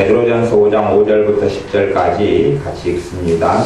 베드로전서 5장 5절부터 10절까지 같이 읽습니다.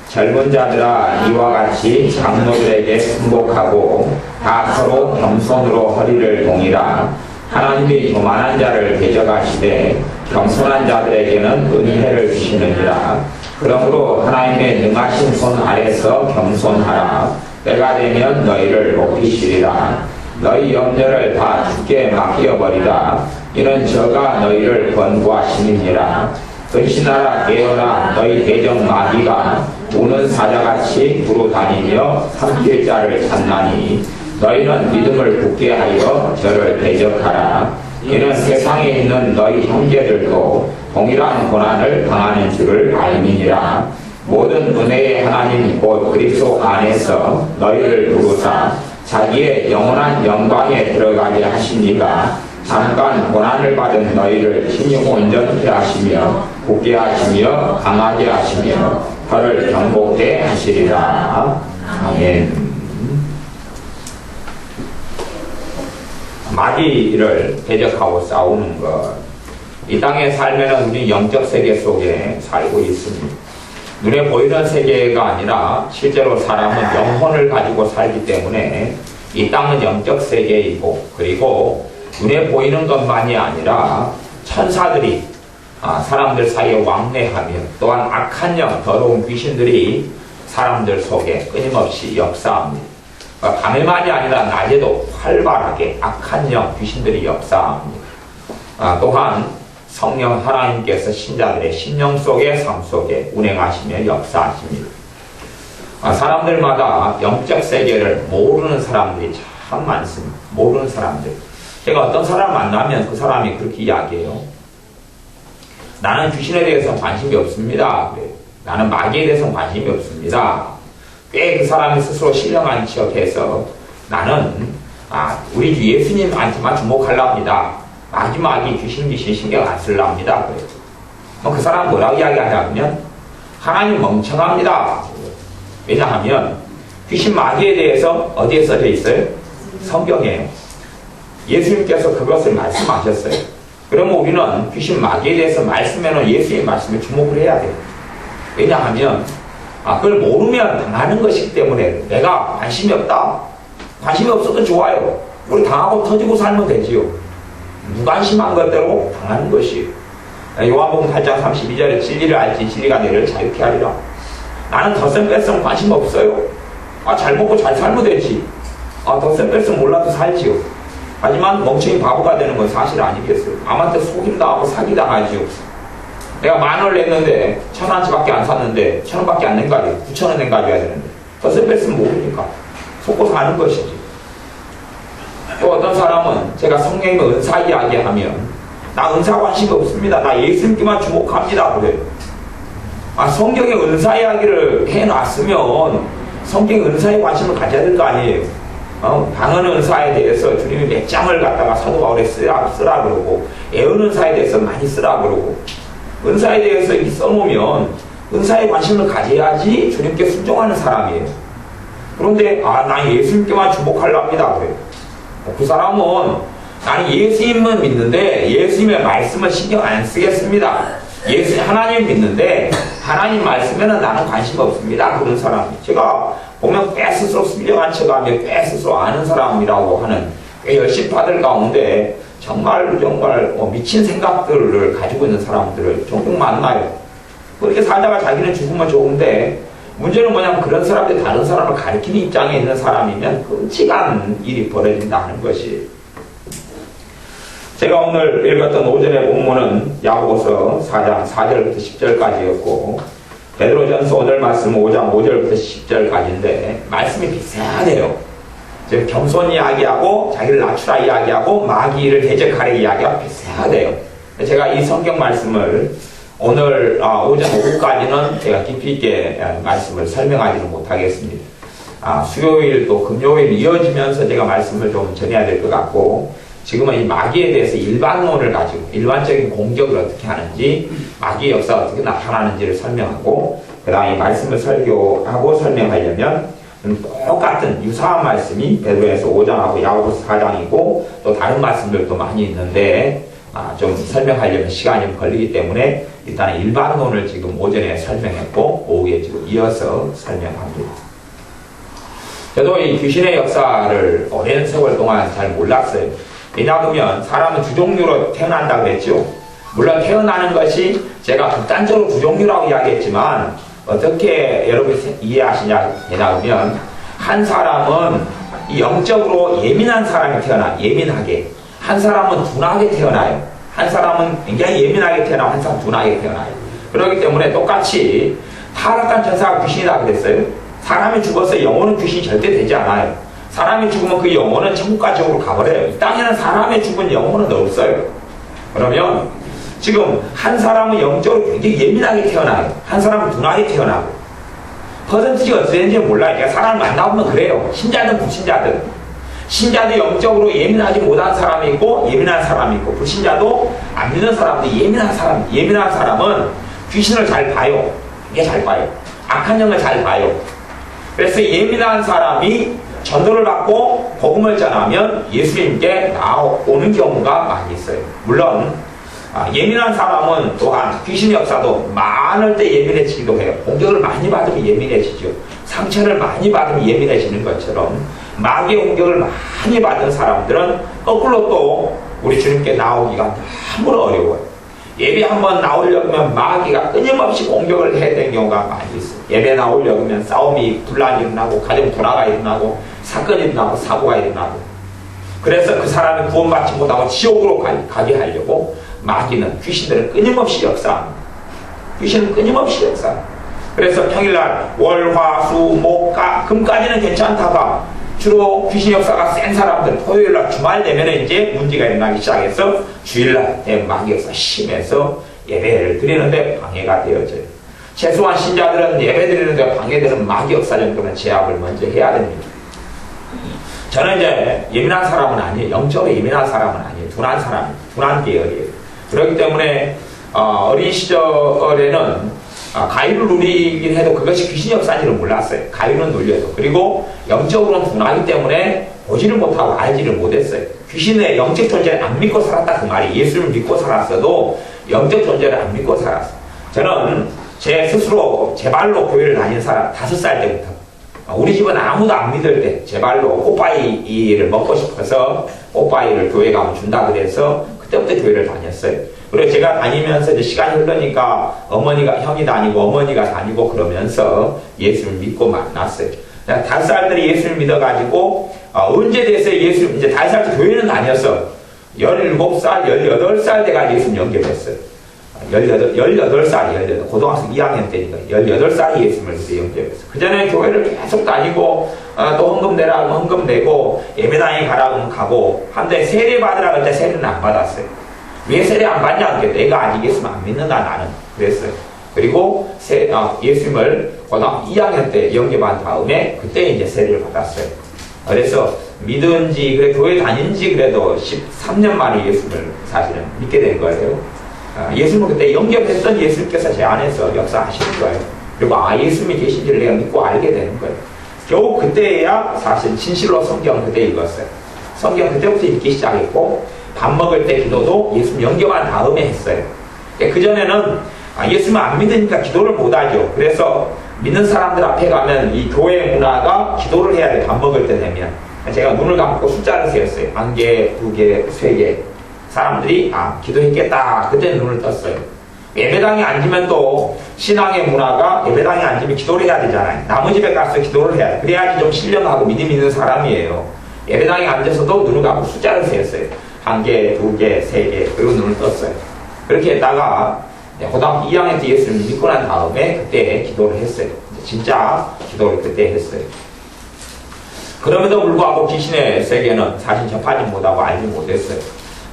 젊은 자들아 이와 같이 장로들에게 순복하고 다 서로 겸손으로 허리를 동이라. 하나님이 교만한 자를 대적하시되 겸손한 자들에게는 은혜를 주시느니라. 그러므로 하나님의 능하신 손 아래서 겸손하라. 때가 되면 너희를 높이시리라. 너희 염려를 다 주께 맡겨버리라. 이는 저가 너희를 권고하심이니라. 근신하라 깨어라. 너희 대적 마귀가 우는 사자같이 두루다니며 삼킬 자를 찾나니 너희는 믿음을 굳게 하여 저를 대적하라. 이는 세상에 있는 너희 형제들도 동일한 고난을 당하는 줄을 알미니라. 모든 은혜의 하나님 곧 그리스도 안에서 너희를 부르사 자기의 영원한 영광에 들어가게 하시니가 잠깐 고난을 받은 너희를 힘이 온전케 하시며 굳게 하시며 강하게 하시며 저를 경고케 하시리라. 아멘. 마귀를 대적하고 싸우는 것. 이 땅에 살면 우리 영적 세계 속에 살고 있습니다. 눈에 보이는 세계가 아니라 실제로 사람은 영혼을 가지고 살기 때문에 이 땅은 영적 세계이고, 그리고 눈에 보이는 것만이 아니라 천사들이 사람들 사이에 왕래하며 또한 악한 영, 더러운 귀신들이 사람들 속에 끊임없이 역사합니다. 밤에만이 아니라 낮에도 활발하게 악한 영, 귀신들이 역사합니다. 또한 성령 하나님께서 신자들의 심령 속의 삶 속에 운행하시며 역사하십니다. 사람들마다 영적 세계를 모르는 사람들이 참 많습니다. 모르는 사람들. 제가 어떤 사람 만나면 그 사람이 그렇게 이야기해요. 나는 귀신에 대해서는 관심이 없습니다. 그래요. 나는 마귀에 대해서는 관심이 없습니다. 꽤 그 사람이 스스로 신령한 척해서 나는 우리 주 예수님한테만 주목하려합니다. 마귀 귀신 신경 안 쓰려합니다. 그 사람은 뭐라고 이야기하냐면 하나님 멍청합니다. 왜냐하면 귀신 마귀에 대해서 어디에 써져 있어요? 성경에 예수님께서 그것을 말씀하셨어요. 그러면 우리는 귀신 마귀에 대해서 말씀에는 예수의 말씀에 주목을 해야 돼요. 왜냐하면 그걸 모르면 당하는 것이기 때문에 내가 관심이 없다. 관심이 없어도 좋아요. 우리 당하고 터지고 살면 되지요. 무관심한 것대로 당하는 것이에요. 요한복음 8장 32절에 진리를 알지 진리가 너희를 자유케 하리라. 나는 덧셈 뺄셈 관심 없어요. 잘 먹고 잘 살면 되지. 덧셈 뺄셈 몰라도 살지요. 하지만 멍청이 바보가 되는 건 사실 아니겠어요. 남한테 속임당하고 사기당하지요. 내가 10,000원을 냈는데 1,000원치밖에 안 샀는데 1,000원밖에 안 낸 가지고 9,000원 낸 가져야 되는데 덧셈 뺐으면 모르니까 속고 사는 것이지. 또 어떤 사람은 제가 성령의 은사 이야기하면 나 은사 관심이 없습니다. 나 예수님께만 주목합니다. 그래요. 성경의 은사 이야기를 해놨으면 성경의 은사에 관심을 가져야 될 거 아니에요. 방언 은사에 대해서 주님이 몇 장을 갖다가 사도 바울에 쓰라 그러고 애언 은사에 대해서 많이 쓰라 그러고 은사에 대해서 이렇게 써놓으면 은사에 관심을 가져야지 주님께 순종하는 사람이에요. 그런데 난 예수님께만 주목하려합니다. 그래요. 그 사람은 나는 예수님은 믿는데 예수님의 말씀은 신경 안 쓰겠습니다. 하나님 믿는데 하나님 말씀에는 나는 관심 없습니다. 그런 사람이 제가 보면 꽤 스스로 신령한 척하며 꽤 스스로 아는 사람이라고 하는 꽤 열심파들 가운데 정말 미친 생각들을 가지고 있는 사람들을 종종 만나요. 그렇게 살다가 자기는 죽으면 좋은데 문제는 뭐냐면 그런 사람들이 다른 사람을 가리키는 입장에 있는 사람이면 끔찍한 일이 벌어진다는 것이. 제가 오늘 읽었던 오전의 본문은 야고보서 4장 4절부터 10절까지였고 베드로전서 오늘 말씀 5장 5절부터 10절까지인데 말씀이 비슷하네요. 즉 겸손 이야기하고 자기를 낮추라 이야기하고 마귀를 대적하라 이야기가 비슷하대요. 제가 이 성경 말씀을 오늘 오전 오후까지는 제가 깊이 있게 말씀을 설명하지는 못하겠습니다. 수요일 또 금요일 이어지면서 제가 말씀을 좀 전해야 될 것 같고 지금은 이 마귀에 대해서 일반론을 가지고 일반적인 공격을 어떻게 하는지 마귀의 역사가 어떻게 나타나는지를 설명하고 그 다음에 이 말씀을 설교하고 설명하려면 똑같은 유사한 말씀이 베드로전서 5장하고 야고보서 4장이고 또 다른 말씀들도 많이 있는데 좀 설명하려면 시간이 좀 걸리기 때문에 일단 일반론을 지금 오전에 설명했고 오후에 지금 이어서 설명합니다. 저도 이 귀신의 역사를 오랜 세월 동안 잘 몰랐어요. 왜냐하면 사람은 두 종류로 태어난다고 그랬죠. 물론 태어나는 것이 제가 극단적으로 두 종류라고 이야기했지만 어떻게 여러분이 이해하시냐면 한 사람은 영적으로 예민한 사람이 태어나요. 예민하게. 한 사람은 둔하게 태어나요. 한 사람은 굉장히 예민하게 태어나고 한 사람은 둔하게 태어나요. 그렇기 때문에 똑같이 타락한 천사가 귀신이다 그랬어요. 사람이 죽어서 영혼은 귀신이 절대 되지 않아요. 사람이 죽으면 그 영혼은 천국까지로 가버려요. 이 땅에는 사람의 죽은 영혼은 없어요. 그러면 지금 한 사람은 영적으로 굉장히 예민하게 태어나요. 한 사람은 둔하게 태어나고 퍼센티지가 어떻게 되는지 몰라요. 그러니까 사람을 만나보면 그래요. 신자든 불신자든. 신자도 영적으로 예민하지 못한 사람이 있고 예민한 사람이 있고 불신자도 안 믿는 사람도 예민한 사람은 귀신을 잘 봐요. 이게 잘 봐요. 악한 영을 잘 봐요. 그래서 예민한 사람이 전도를 받고 복음을 전하면 예수님께 나오는 경우가 많이 있어요. 물론 예민한 사람은 또한 귀신의 역사도 많을 때 예민해지기도 해요. 공격을 많이 받으면 예민해지죠. 상처를 많이 받으면 예민해지는 것처럼 마귀의 공격을 많이 받은 사람들은 거꾸로 또 우리 주님께 나오기가 너무 어려워요. 예배 한번 나오려면 마귀가 끊임없이 공격을 해야 되는 경우가 많이 있어요. 예배 나오려면 싸움이 분란이 일어나고 가정 불화가 일어나고 사건이 일어나고 사고가 일어나고 그래서 그 사람이 구원받지 못하고 지옥으로 가게 하려고 마귀는 귀신들은 끊임없이 역사합니다. 귀신은 끊임없이 역사합니다. 그래서 평일날 월, 화, 수, 목, 금까지는 괜찮다가 주로 귀신 역사가 센 사람들 토요일날 주말 되면 이제 문제가 일어나기 시작해서 주일날 마귀 역사 심해서 예배를 드리는데 방해가 되어져요. 최소한 신자들은 예배 드리는데 방해되는 마귀 역사 정도는 제압을 먼저 해야 됩니다. 저는 이제 예민한 사람은 아니에요. 영적으로 예민한 사람은 아니에요. 둔한 계열이에요. 그렇기 때문에 어린 시절에는 가위를 누리긴 해도 그것이 귀신 역사인지를 몰랐어요. 가위는 눌려도. 그리고 영적으로는 둔하기 때문에 보지를 못하고 알지를 못했어요. 귀신의 영적 존재를 안 믿고 살았다 그 말이. 예수를 믿고 살았어도 영적 존재를 안 믿고 살았어요. 저는 제 스스로 제 발로 교회를 다닌 사람 5살 때부터 우리 집은 아무도 안 믿을 때 제 발로 뽀빠이를 먹고 싶어서 뽀빠이를 교회 가면 준다 그래서 그때부터 교회를 다녔어요. 그리고 제가 다니면서 이제 시간이 흐르니까 형이 다니고 어머니가 다니고 그러면서 예수를 믿고 만났어요. 5살 때 예수를 믿어가지고 언제 돼서 예수를 이제 5살 때 교회는 다녔어. 17살, 18살 때가 예수를 영접했어요. 18살, 고등학생 2학년 때니까 18살이 예수님을 그때 영접했어요. 그 전에 교회를 계속 다니고 또 헌금 내라고 헌금 내고 예배당에 가라고 가고 한데 세례 받으라고 할 때 세례는 안 받았어요. 왜 세례 안 받냐? 내가 아직 예수님 안 믿는다 나는 그랬어요. 그리고 예수님을 고등학교 2학년 때 영접한 다음에 그때 이제 세례를 받았어요. 그래서 믿은지 그래 교회 다닌지 그래도 13년 만에 예수님을 사실은 믿게 된 거예요. 예수님은 그때 영접했던 예수님께서 제 안에서 역사하시는 거예요. 그리고 예수님이 계신지를 내가 믿고 알게 되는 거예요. 겨우 그때야 사실 진실로 성경 그때 읽었어요. 성경 그때부터 읽기 시작했고 밥 먹을 때 기도도 예수님 영접한 다음에 했어요. 그전에는 예수님 안 믿으니까 기도를 못하죠. 그래서 믿는 사람들 앞에 가면 이 교회 문화가 기도를 해야 돼. 밥 먹을 때 되면. 제가 눈을 감고 숫자를 세었어요. 1개, 2개, 3개. 사람들이 기도했겠다. 그때 눈을 떴어요. 예배당에 앉으면 또 신앙의 문화가 예배당에 앉으면 기도를 해야 되잖아요. 남의 집에 가서 기도를 해야 돼. 그래야지 좀 신령하고 믿음 있는 사람이에요. 예배당에 앉아서도 눈을 감고 숫자를 세었어요. 1개, 2개, 3개. 그리고 눈을 떴어요. 그렇게 했다가 고등학교 2학년 때 예수를 믿고 난 다음에 그때 기도를 했어요. 진짜 기도를 그때 했어요. 그럼에도 불구하고 귀신의 세계는 사실 접하지 못하고 알지 못했어요.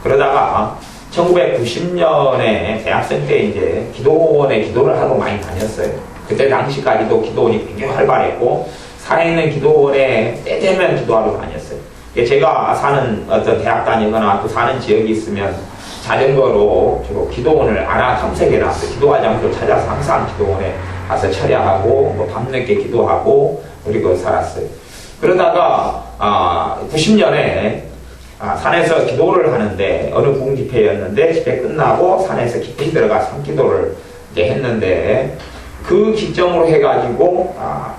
그러다가 1990년에 대학생 때 이제 기도원에 기도를 하러 많이 다녔어요. 그때 당시까지도 기도원이 굉장히 활발했고 살아있는 기도원에 때 되면 기도하러 다녔어요. 제가 사는 어떤 대학 다니거나 또 사는 지역이 있으면 자전거로 주로 기도원을 알아 탐색해 놨어요. 기도할 장소를 찾아서 항상 기도원에 가서 철야하고 밤늦게 기도하고 그리고 살았어요. 그러다가 90년에 산에서 기도를 하는데, 어느 부흥 집회였는데, 집회 끝나고 산에서 깊이 들어가 산기도를 이제 했는데, 그 기점으로 해가지고,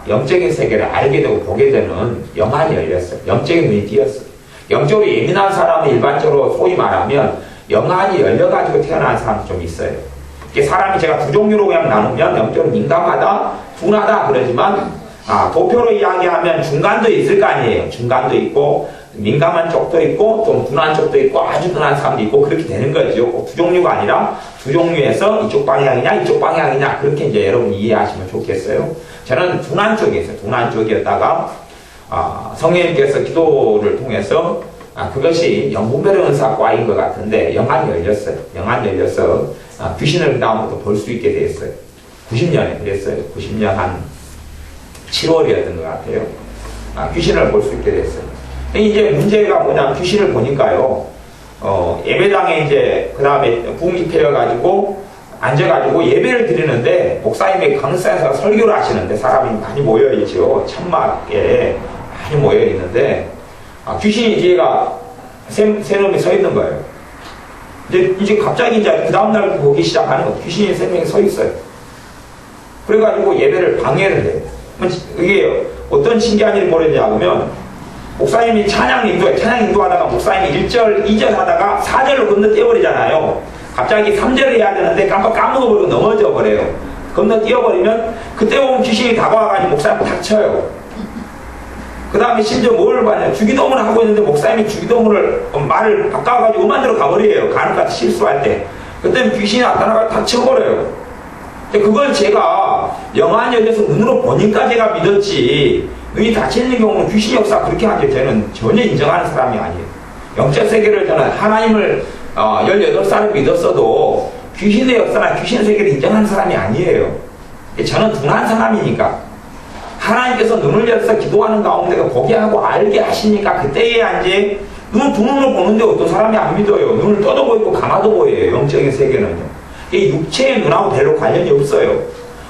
영적인 세계를 알게 되고 보게 되는 영안이 열렸어요. 영적인 눈이 띄었어요. 영적으로 예민한 사람은 일반적으로 소위 말하면 영안이 열려가지고 태어난 사람도 좀 있어요. 이게 사람이 제가 두 종류로 그냥 나누면 영적으로 민감하다, 둔하다 그러지만, 도표로 이야기하면 중간도 있을 거 아니에요. 중간도 있고, 민감한 쪽도 있고, 좀 둔한 쪽도 있고, 아주 둔한 사람도 있고, 그렇게 되는 거죠. 꼭 두 종류가 아니라 두 종류에서 이쪽 방향이냐, 이쪽 방향이냐, 그렇게 이제 여러분 이해하시면 좋겠어요. 저는 둔한 쪽에 있어요. 둔한 쪽이었다가, 성령님께서 기도를 통해서, 그것이 영분별의 은사과인 것 같은데, 영안이 열렸어요. 영안이 열려서, 귀신을 그 다음부터 볼 수 있게 됐어요. 90년에 그랬어요. 90년 한 7월이었던 것 같아요. 귀신을 볼 수 있게 됐어요. 이제 문제가 뭐냐면 귀신을 보니까요, 예배당에 이제 그 다음에 부흥집회여가지고 앉아가지고 예배를 드리는데 목사님이 강사에서 설교를 하시는데 사람이 많이 모여있죠. 천막에 많이 모여있는데 귀신이 뒤에가 세 놈이 서 있는 거예요. 이제 갑자기 이제 그 다음날 보기 시작하는 거예요. 귀신이 세 명이 서 있어요. 그래가지고 예배를 방해를 해요. 이게 어떤 신기한 일이 벌어지냐면 목사님이 찬양 인도하다가 목사님이 1절, 2절 하다가 4절로 건너뛰어버리잖아요. 갑자기 3절을 해야 되는데 까먹어버리고 넘어져 버려요. 건너뛰어버리면 그때 보면 귀신이 다가와가지고 목사님 탁 쳐요. 그 다음에 심지어 뭘 봐냐. 주기도문을 하고 있는데 목사님이 주기도문을 말을 바꿔가지고 음악 들어 가버려요. 간혹같이 실수할 때. 그때는 귀신이 나타나가 탁 쳐버려요. 그걸 제가 영안이 열려서 눈으로 보니까 제가 믿었지, 눈이 닫혀있는 경우는 귀신 역사 그렇게 하죠. 저는 전혀 인정하는 사람이 아니에요. 영적 세계를 저는 하나님을 18살을 믿었어도 귀신의 역사나 귀신의 세계를 인정하는 사람이 아니에요. 저는 둔한 사람이니까 하나님께서 눈을 열어서 기도하는 가운데 보게 하고 알게 하시니까 그때야 이제 눈을 두 눈으로 보는데 어떤 사람이 안 믿어요. 눈을 떠도 보이고 감아도 보여요. 영적인 세계는요. 이 육체의 눈하고 별로 관련이 없어요.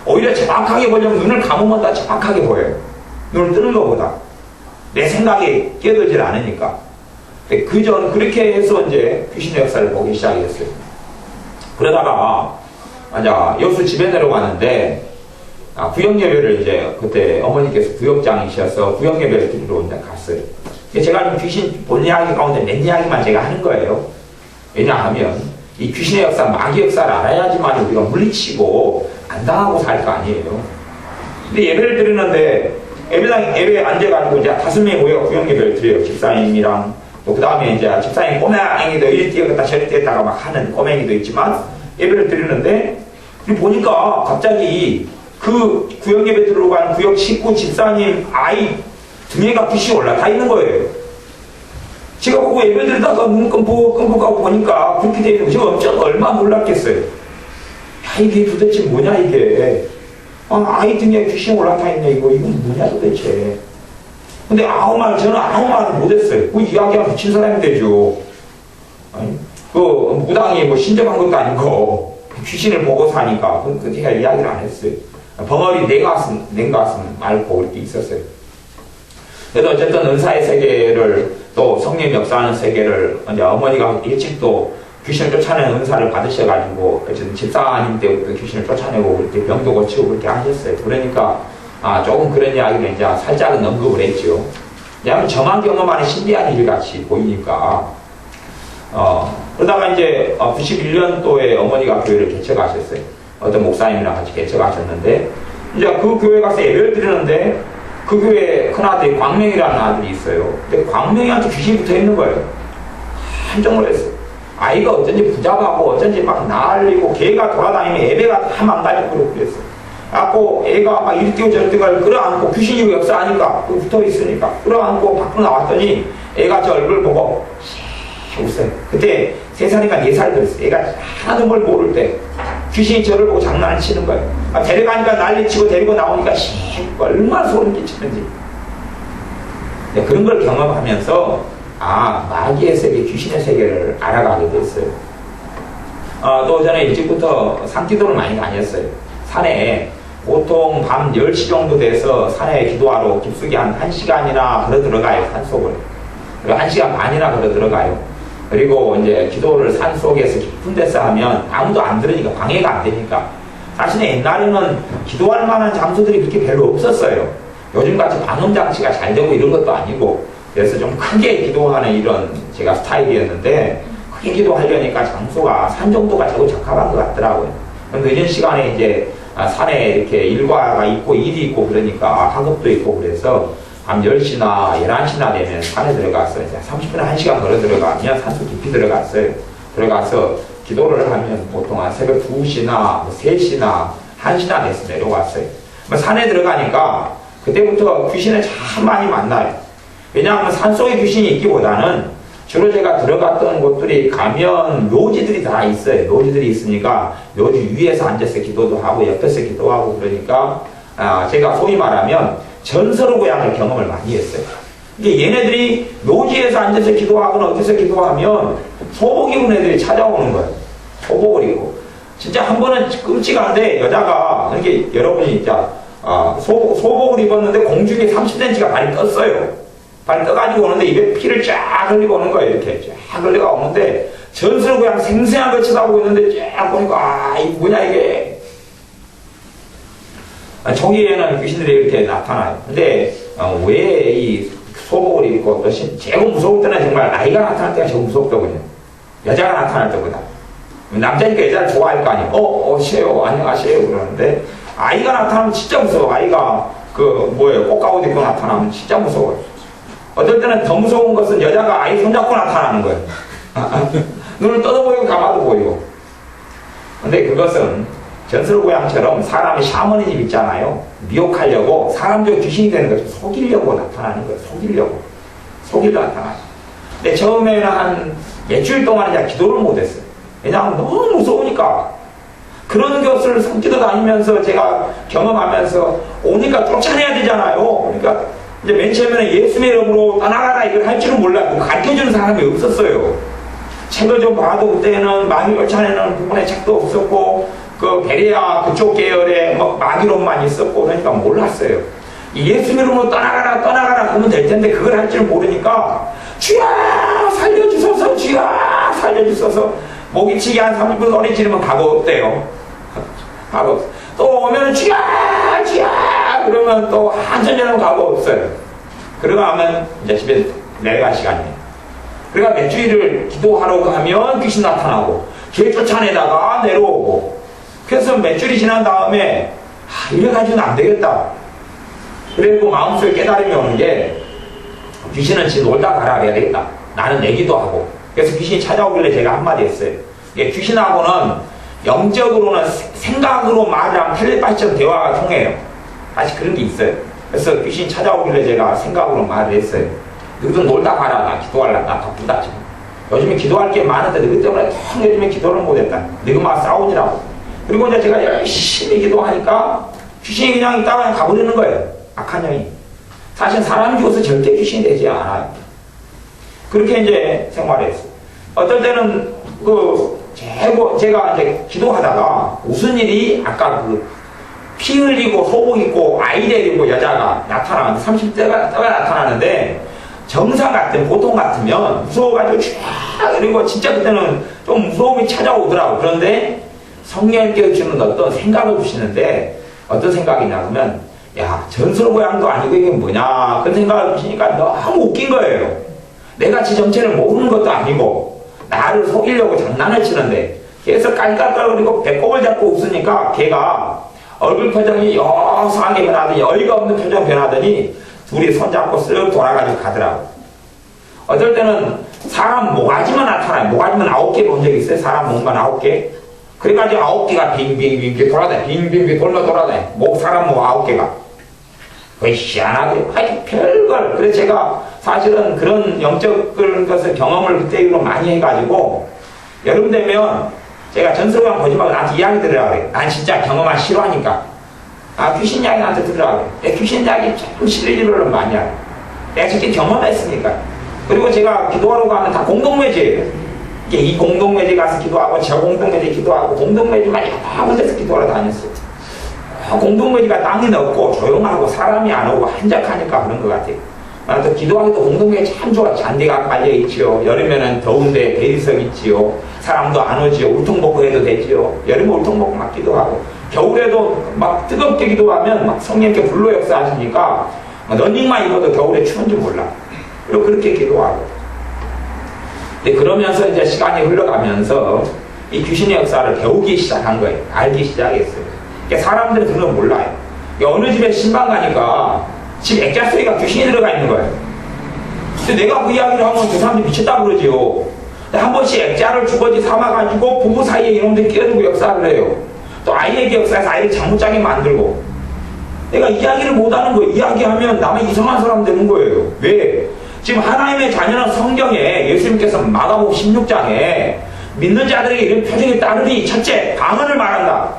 오히려 정확하게 보려면 눈을 감으면 더 정확하게 보여요. 눈을 뜨는 것보다. 내 생각이 끼어들질 않으니까. 저는 그렇게 해서 이제 귀신의 역사를 보기 시작했어요. 그러다가, 여수 집에 내려갔는데, 구역예배를 이제 그때 어머니께서 구역장이셔서 구역예배를 드리러 이제 갔어요. 제가 지금 귀신 본 이야기 가운데 맨 이야기만 제가 하는 거예요. 왜냐하면, 이 귀신의 역사, 마귀 역사를 알아야지만 우리가 물리치고 안 당하고 살 거 아니에요. 근데 예배를 드리는데 예배에 앉아가지고 이제 5명이 모여 구역 예배를 드려요. 집사님이랑 또 그 다음에 이제 집사님 꼬맹이도 이리 뛰어갔다 저리 뛰었다가 막 하는 꼬맹이도 있지만 예배를 드리는데 보니까 갑자기 그 구역 예배 들어가는 구역 식구 집사님 아이 등에가 빛이 올라타 있는 거예요. 제가 보고 예배 드리다가 눈 끔뻑끔뻑하고 보니까 그렇게 되어 있는 거 제가 엄청 얼마나 놀랐겠어요. 야, 이게 도대체 뭐냐 이게. 아이 등에 귀신이 올라타 있네 이건 뭐냐 도대체. 근데 저는 아무 말을 못했어요. 그 이야기하면 미친 사람이 되죠. 아니, 무당이 신접한 것도 아니고 귀신을 보고 사니까 제가 이야기를 안 했어요. 벙어리 냉가슴 앓고 그렇게 있었어요. 그래서 어쨌든 은사의 세계를 또 성령 역사하는 세계를 이제 어머니가 일찍 또 귀신을 쫓아내는 은사를 받으셔가지고 어쨌든 집사님 때부터 귀신을 쫓아내고 그렇게 병도 고치고 그렇게 하셨어요. 그러니까 조금 그런 이야기를 이제 살짝은 언급을 했죠. 왜냐하면 저만 경험하는 신비한 일 같이 보이니까. 그러다가 이제 91년도에 어머니가 교회를 개척하셨어요. 어떤 목사님이랑 같이 개척하셨는데 이제 그 교회 가서 예배를 드리는데 그 교회 큰아들이 광명이라는 아들이 있어요. 근데 광명이한테 귀신이 붙어 있는 거예요. 깜짝 놀랐어요. 아이가 어쩐지 부잡하고 어쩐지 막 난리고 걔가 돌아다니면 예배가 다 망가지고 그랬어요. 그래갖고 애가 막 이리 뛰고 저리 뛰고 끌어안고 귀신이 역사하니까 붙어 있으니까 끌어안고 밖으로 나왔더니 애가 저 얼굴 보고 웃어요. 그때 3살인가 4살 됐어요. 애가 하나도 뭘 모를 때 귀신이 저를 보고 장난을 치는 거예요. 데려가니까 난리치고 데리고 나오니까 얼마나 소름 끼치는지. 그런 걸 경험하면서 마귀의 세계, 귀신의 세계를 알아가게 됐어요. 또 저는 일찍부터 산기도를 많이 다녔어요. 산에 보통 밤 10시 정도 돼서 산에 기도하러 깊숙이 한 1시간이나 걸어 들어가요, 산속을. 그리고 1시간 반이나 걸어 들어가요. 그리고 이제 기도를 산 속에서 깊은 데서 하면 아무도 안 들으니까 방해가 안 되니까. 사실은 옛날에는 기도할 만한 장소들이 그렇게 별로 없었어요. 요즘같이 방음장치가 잘 되고 이런 것도 아니고. 그래서 좀 크게 기도하는 이런 제가 스타일이었는데, 크게 기도하려니까 장소가 산 정도가 자꾸 적합한 것 같더라고요. 늦은 시간에 이제 산에 이렇게 일과가 있고 일이 있고 그러니까 학업도 있고 그래서 밤 10시나 11시나 되면 산에 들어가서 이제 30분에 1시간 걸어 들어가면 산속 깊이 들어갔어요. 들어가서 기도를 하면 보통 한 새벽 2시나 3시나 1시나 돼서 내려왔어요. 산에 들어가니까 그때부터 귀신을 참 많이 만나요. 왜냐하면 산속에 귀신이 있기보다는 주로 제가 들어갔던 곳들이 가면 묘지들이 다 있어요. 묘지들이 있으니까 묘지 위에서 앉아서 기도도 하고 옆에서 기도하고 그러니까 제가 소위 말하면 전설의 고향을 경험을 많이 했어요. 이게 얘네들이 묘지에서 앉아서 기도하거나 어디서 기도하면 소복 입은 애들이 찾아오는 거예요. 소복을 입고. 진짜 한 번은 끔찍한데 여자가 이렇게 여러분이 진짜 소복을 입었는데 공중에 30cm가 발이 떴어요. 발이 떠가지고 오는데 입에 피를 쫙 흘리고 오는 거예요. 이렇게 쫙 흘리고 오는데 전설의 고향 생생한 걸 쳐다보고 있는데 쫙 보니까 이게 뭐냐 이게. 저기에는 귀신들이 이렇게 나타나요. 근데 왜 이 소복을 입고 또 제일 무서울 때는 정말 아이가 나타날 때가 제일 무섭더군요. 여자가 나타날 때보다. 남자니까 여자를 좋아할 거 아니에요. 오세요, 안녕하세요 그러는데 아이가 나타나면 진짜 무서워. 아이가 꽃가옷 입고 나타나면 진짜 무서워요. 어떨 때는 더 무서운 것은 여자가 아이 손잡고 나타나는 거예요. 눈을 떠도 보이고 감아도 보이고. 근데 그것은 전설 고향처럼 사람의 샤머니즘 있잖아요. 미혹하려고 사람들 귀신이 되는 거죠. 속이려고 나타나는 거예요. 속이려 나타나요. 근데 처음에는 한 일주일 동안 이제 기도를 못했어요. 왜냐하면 너무 무서우니까. 그런 것을 산기도 다니면서 제가 경험하면서 오니까 쫓아내야 되잖아요. 그러니까 이제 맨 처음에는 예수의 이름으로 떠나가라 이걸 할 줄은 몰랐고 가르쳐주는 사람이 없었어요. 책을 좀 봐도 그때는 마귀 쫓아내는 부분에 책도 없었고 그 베레아 그쪽 계열에 마귀론만 있었고 그러니까 몰랐어요. 예수 이름으로 떠나가라 하면 될 텐데 그걸 할 줄은 모르니까 주야 살려주소서 주야 살려주소서 모기치기 한 30분 소리 지르면 가고 없대요. 가고 또 오면 주야 그러면 또 한참 지나면 가고 없어요. 그러고 하면 이제 집에 내려갈 시간이에요. 그러니까 몇 주일을 기도하러 가면 귀신 나타나고 길 쫓아내다가 내려오고 그래서 몇 주일이 지난 다음에 이래가지고는 안 되겠다. 그리고 마음속에 깨달음이 오는 게 귀신은 지금 놀다 가라 해야 되겠다. 나는 내기도 하고. 그래서 귀신이 찾아오길래 제가 한마디 했어요. 귀신하고는 영적으로는 생각으로 말을 하면 텔레파시처럼 대화가 통해요. 사실 그런 게 있어요. 그래서 귀신이 찾아오길래 제가 생각으로 말을 했어요. 너희도 놀다 가라. 나 기도할라. 나 바쁘다 지금. 요즘에 기도할 게 많은데 너희 때문에 통 요즘에 기도를 못했다. 너희 막 싸우니라고. 그리고 이제 제가 열심히 기도하니까 귀신이 그냥 있다가 가버리는 거예요. 악한 영이. 사실 사람 죽어서 절대 귀신이 되지 않아요. 그렇게 이제 생활했어요. 어떨 때는 제가 이제 기도하다가 무슨 일이 아까 피 흘리고 소복 입고 아이 데리고 여자가 나타나는데 30대가 나타나는데 정상 같은 보통 같으면 무서워가지고 쫙 그리고 진짜 그때는 좀 무서움이 찾아오더라고. 그런데 성령님께서 주는 어떤 생각을 주시는데 어떤 생각이냐 그러면 야 전설 고향도 아니고 이게 뭐냐 그런 생각을 주시니까 너무 웃긴 거예요. 내가 지 정체를 모르는 것도 아니고 나를 속이려고 장난을 치는데 계속 깔깔거리고 배꼽을 잡고 웃으니까 걔가 얼굴 표정이 요상하게 변하더니 어이가 없는 표정 변하더니 둘이 손잡고 쓱 돌아가지고 가더라고. 어떨 때는 사람 모가지만 나타나요. 모가지만 9개 본 적 있어요? 사람 몸만 9개? 그래가지고 9개가 빙빙빙 돌아다녀. 빙빙빙 돌아다녀. 사람 목 9개가. 거의 희한하게. 하여튼 별걸. 그래서 제가 사실은 그런 영적 것을 경험을 그때 이후로 많이 해가지고 여름 되면 제가 전설고향 보지 말고 나한테 이야기 들으라고 그래요. 난 진짜 경험하기 싫어하니까. 귀신 이야기 나한테 들으라고 그래요. 내 귀신 이야기 참 싫어지는 많이 하고. 내가 직접 경험했으니까. 그리고 제가 기도하러 가면 다 공동매제예요. 이 공동매제 가서 기도하고 저 공동매제 기도하고 공동매제만 여러 데서 기도하러 다녔어요. 공동매제가 땅이 넓고 조용하고 사람이 안 오고 한적하니까 그런 것 같아요. 또 기도하기도 공동묘에 참 좋아. 잔디가 깔려있지요. 여름에는 더운데 대리석 있지요. 사람도 안 오지요. 울퉁복고 해도 되지요. 여름에 울퉁복고 막 기도하고, 겨울에도 막 뜨겁게 기도하면 막 성령께 불로 역사하시니까 러닝만 입어도 겨울에 추운지 몰라. 그리고 그렇게 기도하고. 근데 그러면서 이제 시간이 흘러가면서 이 귀신의 역사를 배우기 시작한 거예요. 알기 시작했어요. 그러니까 사람들은 그런 걸 몰라요. 그러니까 어느 집에 신방 가니까 집 액자 소리가 귀신이 들어가 있는 거예요. 근데 내가 그 이야기를 하면 그 사람들이 미쳤다 그러지요. 한 번씩 액자를 주거지 삼아가지고 부부 사이에 이놈들이 끼어들고 역사를 해요. 또 아이에게 역사해서 아이를 잠못자게 만들고. 내가 이야기를 못하는 거예요. 이야기하면 남의 이상한 사람 되는 거예요. 왜? 지금 하나님의 자녀는 성경에 예수님께서 마가복음 16장에 믿는 자들에게 이런 표정이 따르니 첫째, 방언을 말한다.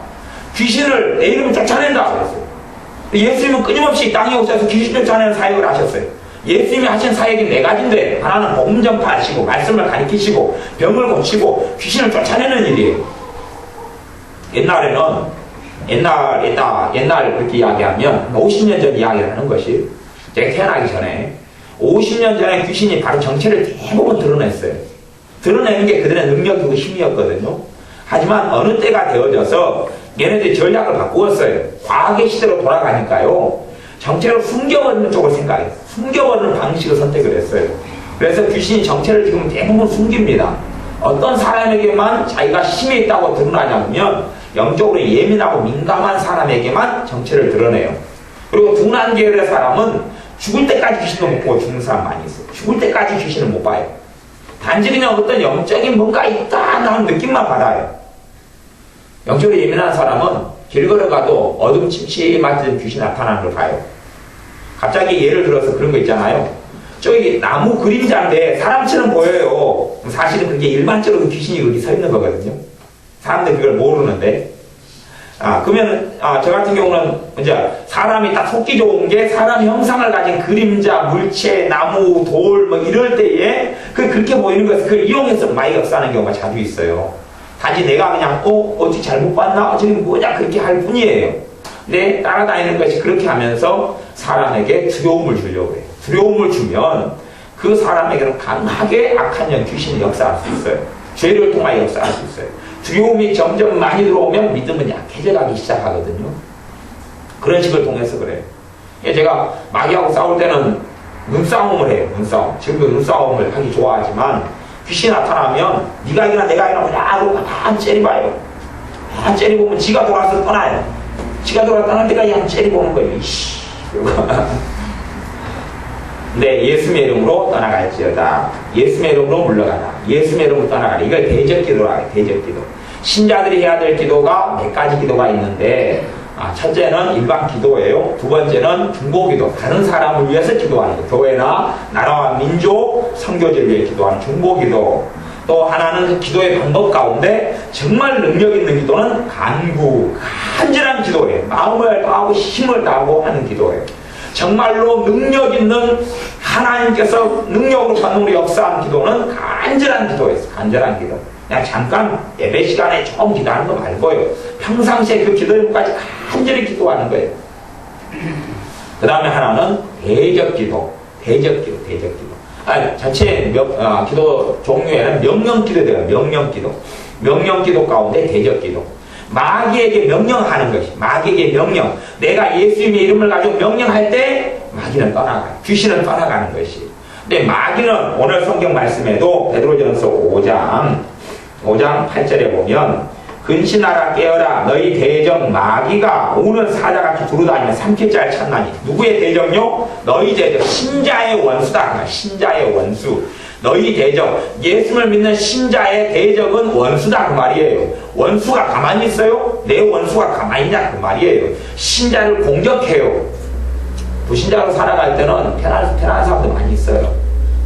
귀신을 내 이름을 쫓아낸다 그랬어요. 예수님은 끊임없이 땅에 오셔서 귀신 쫓아내는 사역을 하셨어요. 예수님이 하신 사역이 네 가지인데, 하나는 복음 전파하시고 말씀을 가르치시고 병을 고치고 귀신을 쫓아내는 일이에요. 옛날 그렇게 이야기하면 50년 전 이야기를 하는 것이, 제가 태어나기 전에 50년 전에 귀신이 바로 정체를 대부분 드러냈어요. 드러내는 게 그들의 능력이고 힘이었거든요. 하지만 어느 때가 되어져서 얘네들이 전략을 바꾸었어요. 과학의 시대로 돌아가니까요, 정체를 숨겨버리는 쪽을 생각해요. 숨겨버리는 방식을 선택을 했어요. 그래서 귀신이 정체를 지금 대부분 숨깁니다. 어떤 사람에게만 자기가 힘이 있다고 드러나냐면 영적으로 예민하고 민감한 사람에게만 정체를 드러내요. 그리고 둔한 계열의 사람은 죽을 때까지 귀신도 못 보고 죽는 사람 많이 있어요. 죽을 때까지 귀신을 못 봐요. 단지 그냥 어떤 영적인 뭔가 있다 하는 느낌만 받아요. 영적으로 예민한 사람은 길 걸어가도 어둠침침맞은 귀신 나타나는 걸 봐요. 갑자기 예를 들어서 그런 거 있잖아요. 저기 나무 그림자인데 사람처럼 보여요. 사실은 그게 일반적으로 귀신이 거기 서 있는 거거든요. 사람들이 그걸 모르는데. 그러면, 저 같은 경우는, 이제, 사람이 딱 속기 좋은 게 사람 형상을 가진 그림자, 물체, 나무, 돌, 뭐 이럴 때에, 그렇게 보이는 것을 그걸 이용해서 많이 역사하는 경우가 자주 있어요. 단지 내가 그냥, 어떻게 잘못 봤나? 저기 뭐냐? 그렇게 할 뿐이에요. 근데 따라다니는 것이 그렇게 하면서 사람에게 두려움을 주려고 해요. 두려움을 주면 그 사람에게는 강하게 악한 영 귀신이 역사할 수 있어요. 죄를 통하여 역사할 수 있어요. 두려움이 점점 많이 들어오면 믿음은 약해져가기 시작하거든요. 그런 식을 통해서 그래요. 제가 마귀하고 싸울 때는 눈싸움을 해요. 눈싸움. 지금도 눈싸움을 하기 좋아하지만 귀신이 나타나면 네가 이기나 내가 이기나 그냥 한 째려봐요. 한 째려보면 지가 돌아서 떠나요. 지가 돌아서 떠날 때까지 한 째려보는 거예요. 이씨. 네, 예수의 이름으로 떠나갈지어다. 예수의 이름으로 물러가라. 예수의 이름으로 떠나가라. 이걸 대적기도라. 대적기도. 신자들이 해야 될 기도가 몇 가지 기도가 있는데, 첫째는 일반 기도예요. 두 번째는 중보기도. 다른 사람을 위해서 기도하는 거. 교회나 나라와 민족, 선교지를 위해 기도하는 중보기도. 또 하나는 그 기도의 방법 가운데 정말 능력 있는 기도는 간절한 기도예요. 마음을 다하고 힘을 다하고 하는 기도예요. 정말로 능력 있는 하나님께서 능력으로 반응으로 역사한 기도는 간절한 기도였어요. 간절한 기도. 그냥 잠깐 예배 시간에 조금 기도하는 거 말고요. 평상시에 그 기도까지 간절히 기도하는 거예요. 그 다음에 하나는 대적 기도. 대적 기도. 전체 기도 종류에는 명령 기도가 돼요. 명령 기도. 명령 기도 가운데 대적 기도. 마귀에게 명령하는 것이, 마귀에게 명령. 내가 예수님의 이름을 가지고 명령할 때 마귀는 떠나가요. 귀신은 떠나가는 것이. 근데 마귀는 오늘 성경 말씀에도 베드로전서 5장 8절에 보면 근신하라 깨어라 너희 대적 마귀가 오는 사자같이 두루다니며 삼킬자를 찾나니. 누구의 대적요? 너희 대적. 신자의 원수다. 신자의 원수. 너희 대적. 예수를 믿는 신자의 대적은 원수다 그 말이에요. 원수가 가만히 있어요? 내 원수가 가만히 있냐 그 말이에요. 신자를 공격해요. 불신자로 살아갈 때는 편안한 사람도 많이 있어요.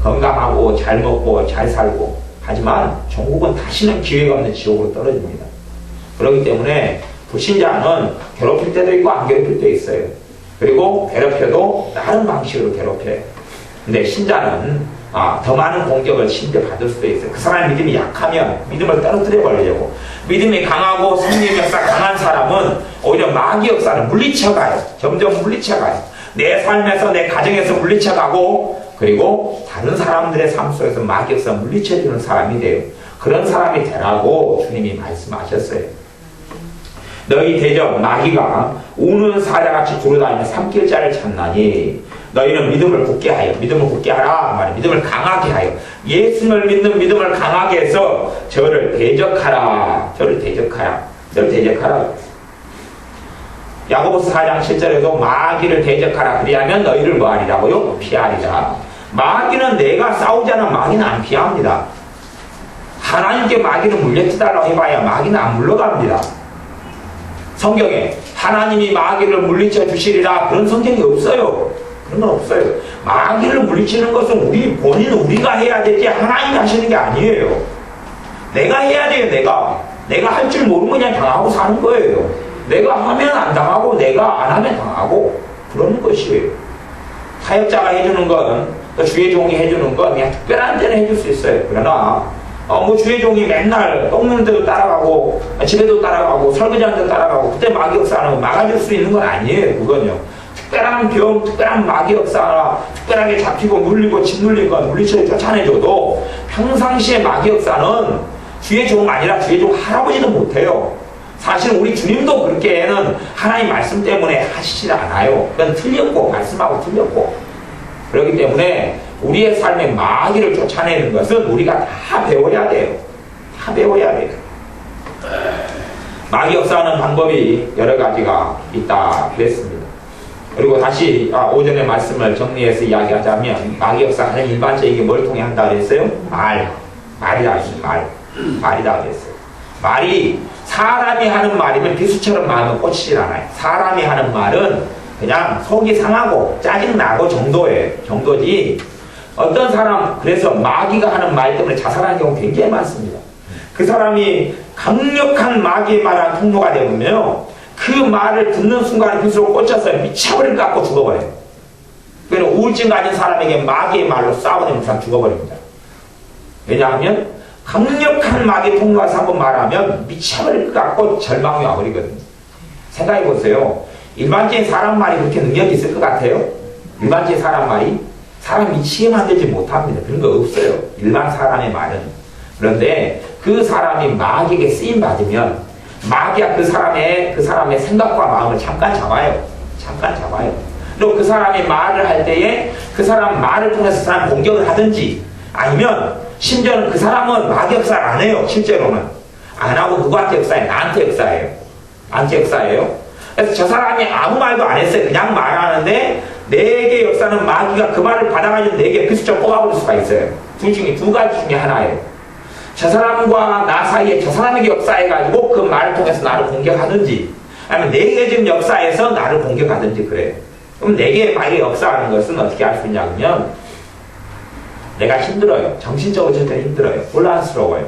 건강하고 잘 먹고 잘 살고. 하지만 종국은 다시는 기회가 없는 지옥으로 떨어집니다. 그렇기 때문에 불신자는 괴롭힐 때도 있고 안 괴롭힐 때도 있어요. 그리고 괴롭혀도 다른 방식으로 괴롭혀요. 근데 신자는 더 많은 공격을 심지어 받을 수도 있어요. 그 사람의 믿음이 약하면 믿음을 떨어뜨려 버리려고. 믿음이 강하고 성령 역사 강한 사람은 오히려 마귀 역사를 물리쳐가요. 점점 물리쳐가요. 내 삶에서 내 가정에서 물리쳐가고 그리고 다른 사람들의 삶 속에서 마귀 역사 물리쳐주는 사람이 돼요. 그런 사람이 되라고 주님이 말씀하셨어요. 너희 대적 마귀가 우는 사자같이 두루다니며 삼킬 자를 찾나니 너희는 믿음을 굳게 하여 믿음을 굳게 하라 말이야. 믿음을 강하게 하여 예수를 믿는 믿음을 강하게 해서 저를 대적하라. 저를 대적하라. 저를 대적하라. 야고보서 4장 7절에도 마귀를 대적하라. 그리하면 너희를 뭐하리라고요? 피하리라. 마귀는 내가 싸우지 않은 마귀는 안 피합니다. 하나님께 마귀를 물려주달라고 해봐야 마귀는 안 물러갑니다. 성경에 하나님이 마귀를 물리쳐 주시리라 그런 성경이 없어요. 그런 건 없어요. 마귀를 물리치는 것은 우리가 해야 되지 하나님이 하시는 게 아니에요. 내가 해야 돼요. 내가 할 줄 모르면 그냥 당하고 사는 거예요. 내가 하면 안 당하고 내가 안 하면 당하고 그러는 것이에요. 사역자가 해주는 건 또 주의 종이 해주는 건 그냥 특별한 데는 해줄 수 있어요. 그러나 주의 종이 맨날 똥누는 데도 따라가고 집에도 따라가고 설거지하는 데도 따라가고 그때 마귀 역사는 막아줄 수 있는 건 아니에요. 그건요. 특별한 병, 특별한 마귀 역사나 특별하게 잡히고 물리고 짓눌린 건 물리쳐 쫓아내줘도 평상시에 마귀 역사는 주의 종 아니라 주의 종 할아버지도 못해요. 사실 우리 주님도 그렇게는 하나님 말씀 때문에 하시지 않아요. 그건 틀렸고 말씀하고 틀렸고 그렇기 때문에 우리의 삶에 마귀를 쫓아내는 것은 우리가 다 배워야 돼요. 다 배워야 돼요. 마귀 역사하는 방법이 여러 가지가 있다 그랬습니다. 그리고 다시 오전의 말씀을 정리해서 이야기하자면 마귀 역사는 일반적이게 뭘 통해 한다 그랬어요? 말이다 그랬어요. 말이다 그랬어요. 말이 사람이 하는 말이면 비수처럼 마음은 꽂히질 않아요. 사람이 하는 말은 그냥 속이 상하고 짜증나고 정도지 어떤 사람 그래서 마귀가 하는 말 때문에 자살하는 경우 굉장히 많습니다. 그 사람이 강력한 마귀의 말하는 통로가 되면요 그 말을 듣는 순간 빗으로 꽂혀서 미쳐버릴 것 같고 죽어버려요. 그래서 우울증 가진 사람에게 마귀의 말로 싸우는 사람 죽어버립니다. 왜냐하면 강력한 마귀 통로에서 한번 말하면 미쳐버릴 것 같고 절망이 와버리거든요. 생각해보세요. 일반적인 사람 말이 그렇게 능력이 있을 것 같아요? 일반적인 사람 말이? 사람 미치게 만들지 못합니다. 그런 거 없어요. 일반 사람의 말은. 그런데 그 사람이 마귀에게 쓰임받으면 마귀가 그 사람의 생각과 마음을 잠깐 잡아요. 그리고 그 사람이 말을 할 때에 그 사람 말을 통해서 사람 공격을 하든지 아니면 심지어는 그 사람은 마귀 역사를 안 해요. 실제로는. 안 하고 누구한테 역사해요? 나한테 역사해요. 그래서 저 사람이 아무 말도 안 했어요. 그냥 말하는데 내게 역사는 마귀가 그 말을 받아가지고 내게 비수처럼 뽑아버릴 수가 있어요. 두 가지 중에 하나예요. 저 사람과 나 사이에 저 사람에게 역사해가지고 그 말을 통해서 나를 공격하든지 아니면 내게 지금 역사해서 나를 공격하든지 그래요. 그럼 내게 마귀가 역사하는 것은 어떻게 할 수 있냐면 내가 힘들어요. 정신적으로 절대 힘들어요. 혼란스러워요.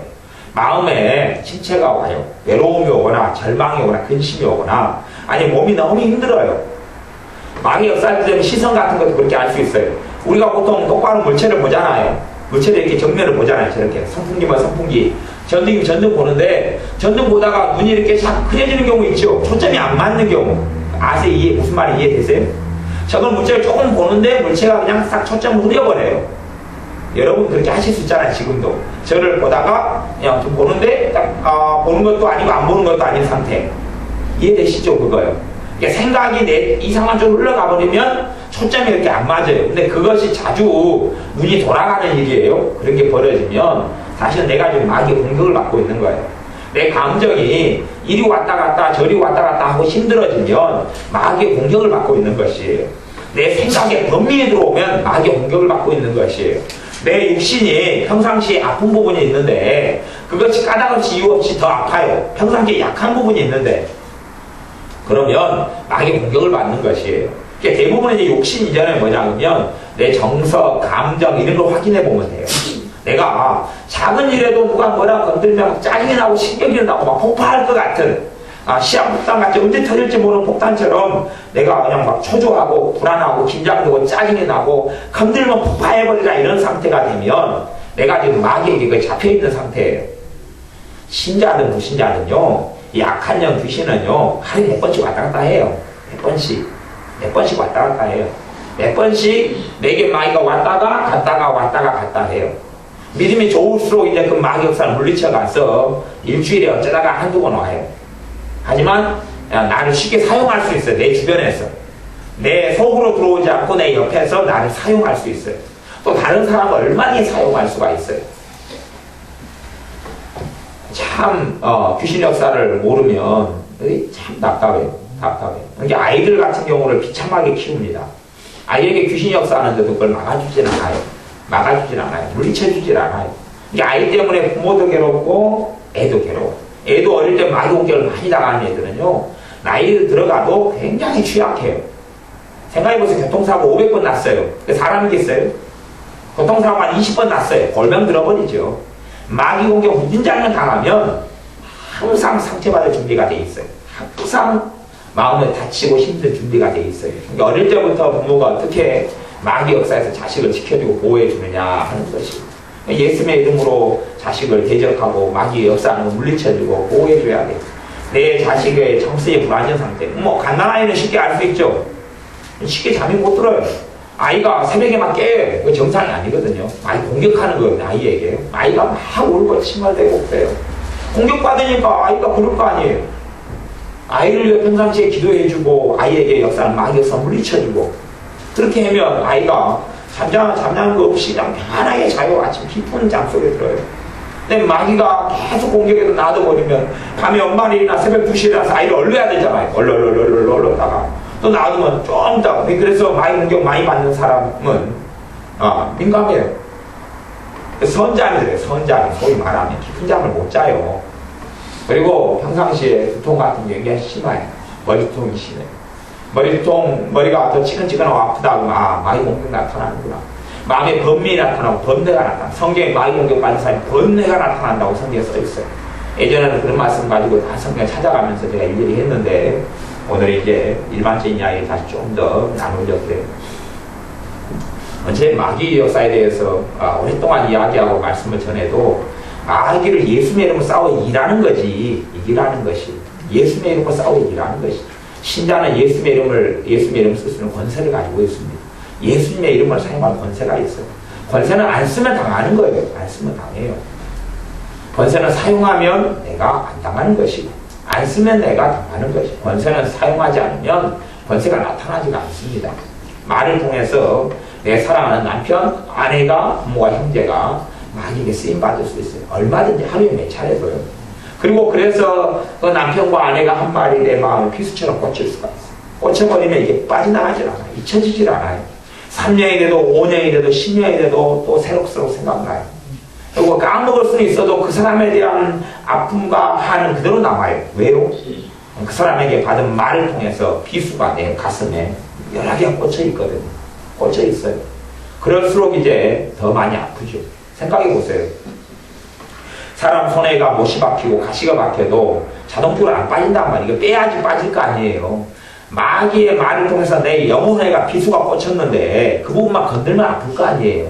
마음에 침체가 와요. 외로움이 오거나 절망이 오거나 근심이 오거나 아니 몸이 너무 힘들어요. 마귀 역사할 때 시선 같은 것도 그렇게 알 수 있어요. 우리가 보통 똑바로 물체를 보잖아요. 물체를 이렇게 정면을 보잖아요. 저렇게 선풍기면 선풍기, 전등이면 전등 보는데 전등 보다가 눈이 이렇게 싹 흐려지는 경우 있죠. 초점이 안 맞는 경우. 아세요? 무슨 말이 이해되세요? 저건 물체를 조금 보는데 물체가 그냥 싹 초점을 흐려버려요. 여러분 그렇게 하실 수 있잖아요. 지금도 저를 보다가 그냥 좀 보는데 딱 보는 것도 아니고 안 보는 것도 아닌 상태. 이해되시죠? 그거요. 그러니까 생각이 내 이상한 쪽으로 흘러가 버리면 초점이 이렇게 안 맞아요. 근데 그것이 자주 눈이 돌아가는 일이에요. 그런 게 벌어지면 사실은 내가 지금 마귀의 공격을 받고 있는 거예요. 내 감정이 이리 왔다 갔다 저리 왔다 갔다 하고 힘들어지면 마귀의 공격을 받고 있는 것이에요. 내 생각의 범위에 들어오면 마귀의 공격을 받고 있는 것이에요. 내 육신이 평상시에 아픈 부분이 있는데 그것이 까닭없이 이유 없이 더 아파요. 평상시에 약한 부분이 있는데 그러면 마귀의 공격을 받는 것이에요. 그러니까 대부분 이제 욕심 이전에 뭐냐면 내 정서, 감정 이런 걸 확인해 보면 돼요. 내가 작은 일에도 누가 뭐라 건들면 짜증이 나고 신경이 나고 막 폭발할 것 같은 시한폭탄같이 언제 터질지 모르는 폭탄처럼 내가 그냥 막 초조하고 불안하고 긴장되고 짜증이 나고 건들면 폭파해버리자 이런 상태가 되면 내가 지금 마귀에게 잡혀있는 상태예요. 신자든 불신자든요 이 악한 영 귀신은요 하루에 100번씩 왔다 갔다 해요. 100번씩 몇 번씩 왔다 갔다 해요. 몇 번씩 내게 마귀가 왔다가 갔다 해요. 믿음이 좋을수록 이제 그 마귀 역사를 물리쳐가서 일주일에 어쩌다가 한두 번 와요. 하지만 나를 쉽게 사용할 수 있어요. 내 주변에서. 내 속으로 들어오지 않고 내 옆에서 나를 사용할 수 있어요. 또 다른 사람을 얼마나 사용할 수가 있어요. 참 귀신 역사를 모르면 참 답답해요. 그러니까 아이들 같은 경우를 비참하게 키웁니다. 아이에게 귀신 역사하는데도 그걸 막아주진 않아요. 물리쳐주질 않아요. 그러니까 아이 때문에 부모도 괴롭고 애도 괴로워. 애도 어릴 때 마귀 공격을 많이 당하는 애들은요, 나이 들어가도 굉장히 취약해요. 생각해보세요. 교통사고 500번 났어요. 사람이겠어요? 교통사고 한 20번 났어요. 골병 들어버리죠. 마귀 공격 운전장면 당하면 항상 상처받을 준비가 돼 있어요. 항상 마음에 다치고 힘든 준비가 돼 있어요. 그러니까 어릴 때부터 부모가 어떻게 마귀 역사에서 자식을 지켜주고 보호해주느냐 하는 것이, 예수님의 이름으로 자식을 대적하고 마귀의 역사하는 걸 물리쳐주고 보호해줘야 돼. 내 자식의 정서의 불안정 상태. 갓난아이는 쉽게 알 수 있죠. 쉽게 잠이 못 들어요. 아이가 새벽에 막 깨요. 그거 정상이 아니거든요. 많이 공격하는 거예요, 아이에게. 아이가 막 울고 침몰되고 그래요. 공격받으니까 아이가 그럴 거 아니에요. 아이를 위해 평상시에 기도해주고 아이에게 역사는 마귀 역사 물리쳐주고, 그렇게 하면 아이가 잠자는 거 없이 그냥 편안하게 자요. 아침 깊은 잠 속에 들어요. 근데 마귀가 계속 공격해도 놔둬버리면 밤에 엄마는 일어나 새벽 2시에 일어나서 아이를 얼려야 되잖아요. 얼르다가 또 놔두면 좀 더. 그래서 마귀 공격 많이 받는 사람은 민감해요. 선잠이 들어요. 선잠이. 소위 말하면 깊은 잠을 못 자요. 그리고 평상시에 두통 같은 게 굉장히 심해요. 머리통이 심해요. 머리가 더 찌근찌근하고 아프다고, 마귀 공격 나타나는구나. 마음에 번민이 나타나고 번뇌가 나타나. 성경에 마귀 공격 받는 사람이 번뇌가 나타난다고 성경에 써 있어요. 예전에는 그런 말씀 가지고 다 성경 찾아가면서 제가 일일이 했는데, 오늘 이제 일반적인 이야기를 다시 좀 더 나누려고 그래요. 제 마귀 역사에 대해서 오랫동안 이야기하고 말씀을 전해도, 마귀를 예수님의 이름으로 싸워 이기라는 것이. 예수님의 이름으로 싸워 이기라는 것이. 신자는 예수님의 이름을 쓸 수 있는 권세를 가지고 있습니다. 예수님의 이름을 사용할 권세가 있어요. 권세는 안 쓰면 당하는 거예요. 안 쓰면 당해요. 권세는 사용하면 내가 안 당하는 것이고, 안 쓰면 내가 당하는 것이고, 권세는 사용하지 않으면 권세가 나타나지가 않습니다. 말을 통해서 내 사랑하는 남편, 아내가, 부모와 형제가 마귀에게 쓰임받을 수 있어요. 얼마든지 하루에 몇 차례도요. 그리고 그래서 그 남편과 아내가 한 말이 내 마음에 피수처럼 꽂힐 수가 있어요. 꽂혀버리면 이게 빠져나가질 않아요. 잊혀지질 않아요. 3년이 돼도 5년이 돼도 10년이 돼도 또 새록새록 생각나요. 그리고 까먹을 수는 있어도 그 사람에 대한 아픔과 한은 그대로 남아요. 왜요? 그 사람에게 받은 말을 통해서 비수가 내 가슴에 여러 개가 꽂혀 있거든요. 꽂혀 있어요. 그럴수록 이제 더 많이 아프죠. 생각해 보세요. 사람 손에가 못이 박히고 가시가 박혀도 자동적으로 안 빠진단 말이에요. 이거 빼야지 빠질 거 아니에요. 마귀의 말을 통해서 내 영혼에가 비수가 꽂혔는데 그 부분만 건들면 아플 거 아니에요.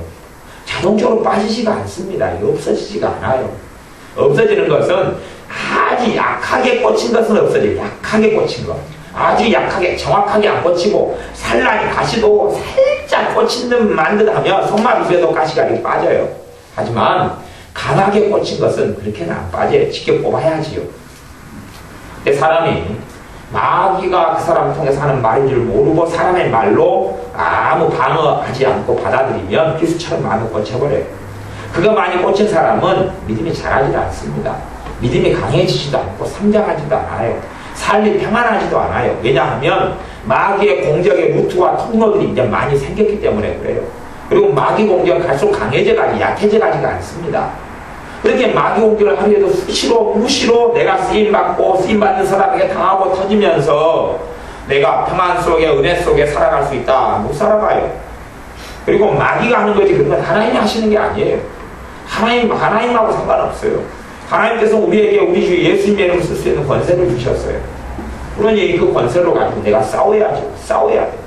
자동적으로 빠지지가 않습니다. 이게 없어지지가 않아요. 없어지는 것은 아주 약하게 꽂힌 것은 없어져요. 약하게 꽂힌 것. 아주 약하게, 정확하게 안 꽂히고 산란이 가시도 살짝 꽂힌 듯 만듯하면 손만 입에도 가시가 이렇게 빠져요. 하지만 강하게 꽂힌 것은 그렇게는 안 빠져요. 직접 뽑아야지요. 근데 사람이 마귀가 그 사람을 통해서 하는 말인 줄 모르고 사람의 말로 아무 방어하지 않고 받아들이면 비수처럼 마음에 꽂혀버려요. 그거 많이 꽂힌 사람은 믿음이 자라지 않습니다. 믿음이 강해지지도 않고 성장하지도 않아요. 삶이 평안하지도 않아요. 왜냐하면 마귀의 공격의 루트와 통로들이 이제 많이 생겼기 때문에 그래요. 그리고 마귀 공격은 갈수록 강해져가지 약해져가지가 않습니다. 그렇게 마귀 공격을 하루에도 수시로 무시로 내가 쓰임받고 쓰임받는 사람에게 당하고 터지면서 내가 평안 속에 은혜 속에 살아갈 수 있다. 못 살아가요. 그리고 마귀가 하는 거지 그런 건 하나님이 하시는 게 아니에요. 하나님하고 상관없어요. 하나님께서 우리에게 우리 주 예수님의 이름을 쓸 수 있는 권세를 주셨어요. 그러니 그 권세로 가지고 내가 싸워야죠. 싸워야 돼.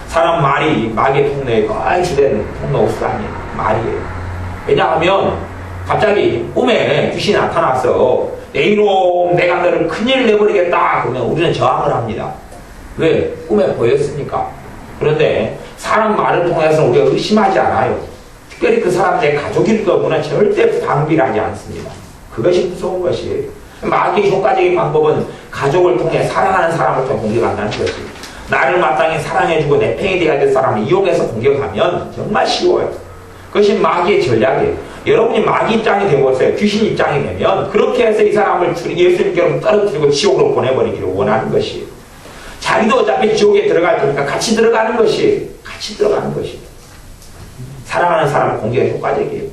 사람 말이 마귀의 통로에 거의 주된 통로가 아니에요. 말이에요. 왜냐하면 갑자기 꿈에 귀신이 나타나서 내 이놈 내가 너를 큰일 내버리겠다 그러면 우리는 저항을 합니다. 왜? 꿈에 보였으니까. 그런데 사람 말을 통해서 우리가 의심하지 않아요. 특별히 그 사람 내 가족일 거구나 절대 방비를 하지 않습니다. 그것이 무서운 것이에요. 마귀의 효과적인 방법은 가족을 통해 사랑하는 사람을 통해 공격한다는 것이. 나를 마땅히 사랑해주고 내 편이 되어야 될 사람을 이용해서 공격하면 정말 쉬워요. 그것이 마귀의 전략이에요. 여러분이 마귀 입장이 되어보세요. 귀신 입장이 되면 그렇게 해서 이 사람을 예수님께로 떨어뜨리고 지옥으로 보내버리기를 원하는 것이에요. 자기도 어차피 지옥에 들어갈 테니까 같이 들어가는 것이에요. 같이 들어가는 것이에요. 사랑하는 사람은 공격이 효과적이에요.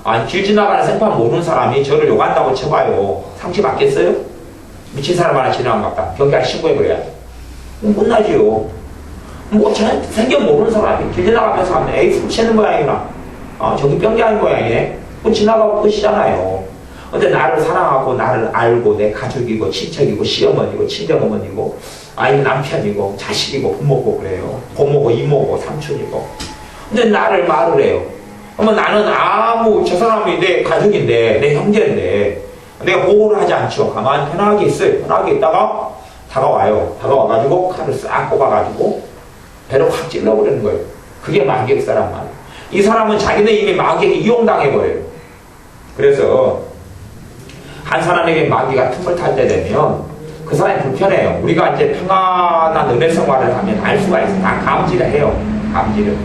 아니, 길 지나가는 생판 모르는 사람이 저를 욕한다고 쳐봐요. 상처받겠어요? 미친 사람 하나 지나간 것 같다. 경찰에 신고해버려야 돼. 혼나지요. 뭐, 생겨 모르는 사람이 길 지나가면서 하면 에이, 술 취는 모양이구나. 저기 병자인 모양이네. 그건 지나가고 끝이잖아요. 근데 나를 사랑하고, 나를 알고, 내 가족이고, 친척이고, 시어머니고, 친정어머니고, 아니, 남편이고, 자식이고, 부모고, 그래요. 고모고, 이모고, 삼촌이고. 근데 나를 말을 해요. 그러면 나는 저 사람이 내 가족인데, 내 형제인데, 내가 보호를 하지 않죠. 가만히 편하게 있어요. 편하게 있다가, 다가와요. 다가와가지고, 칼을 싹 꼽아가지고, 배를 확 찔러버리는 거예요. 그게 마귀의 역사란 말이에요. 이 사람은 자기는 이미 마귀에게 이용당해버려요. 그래서, 한 사람에게 마귀가 틈을 탈 때 되면, 그 사람이 불편해요. 우리가 이제 평안한 은혜 생활을 하면 알 수가 있어요. 다 감지를 해요. 감지를.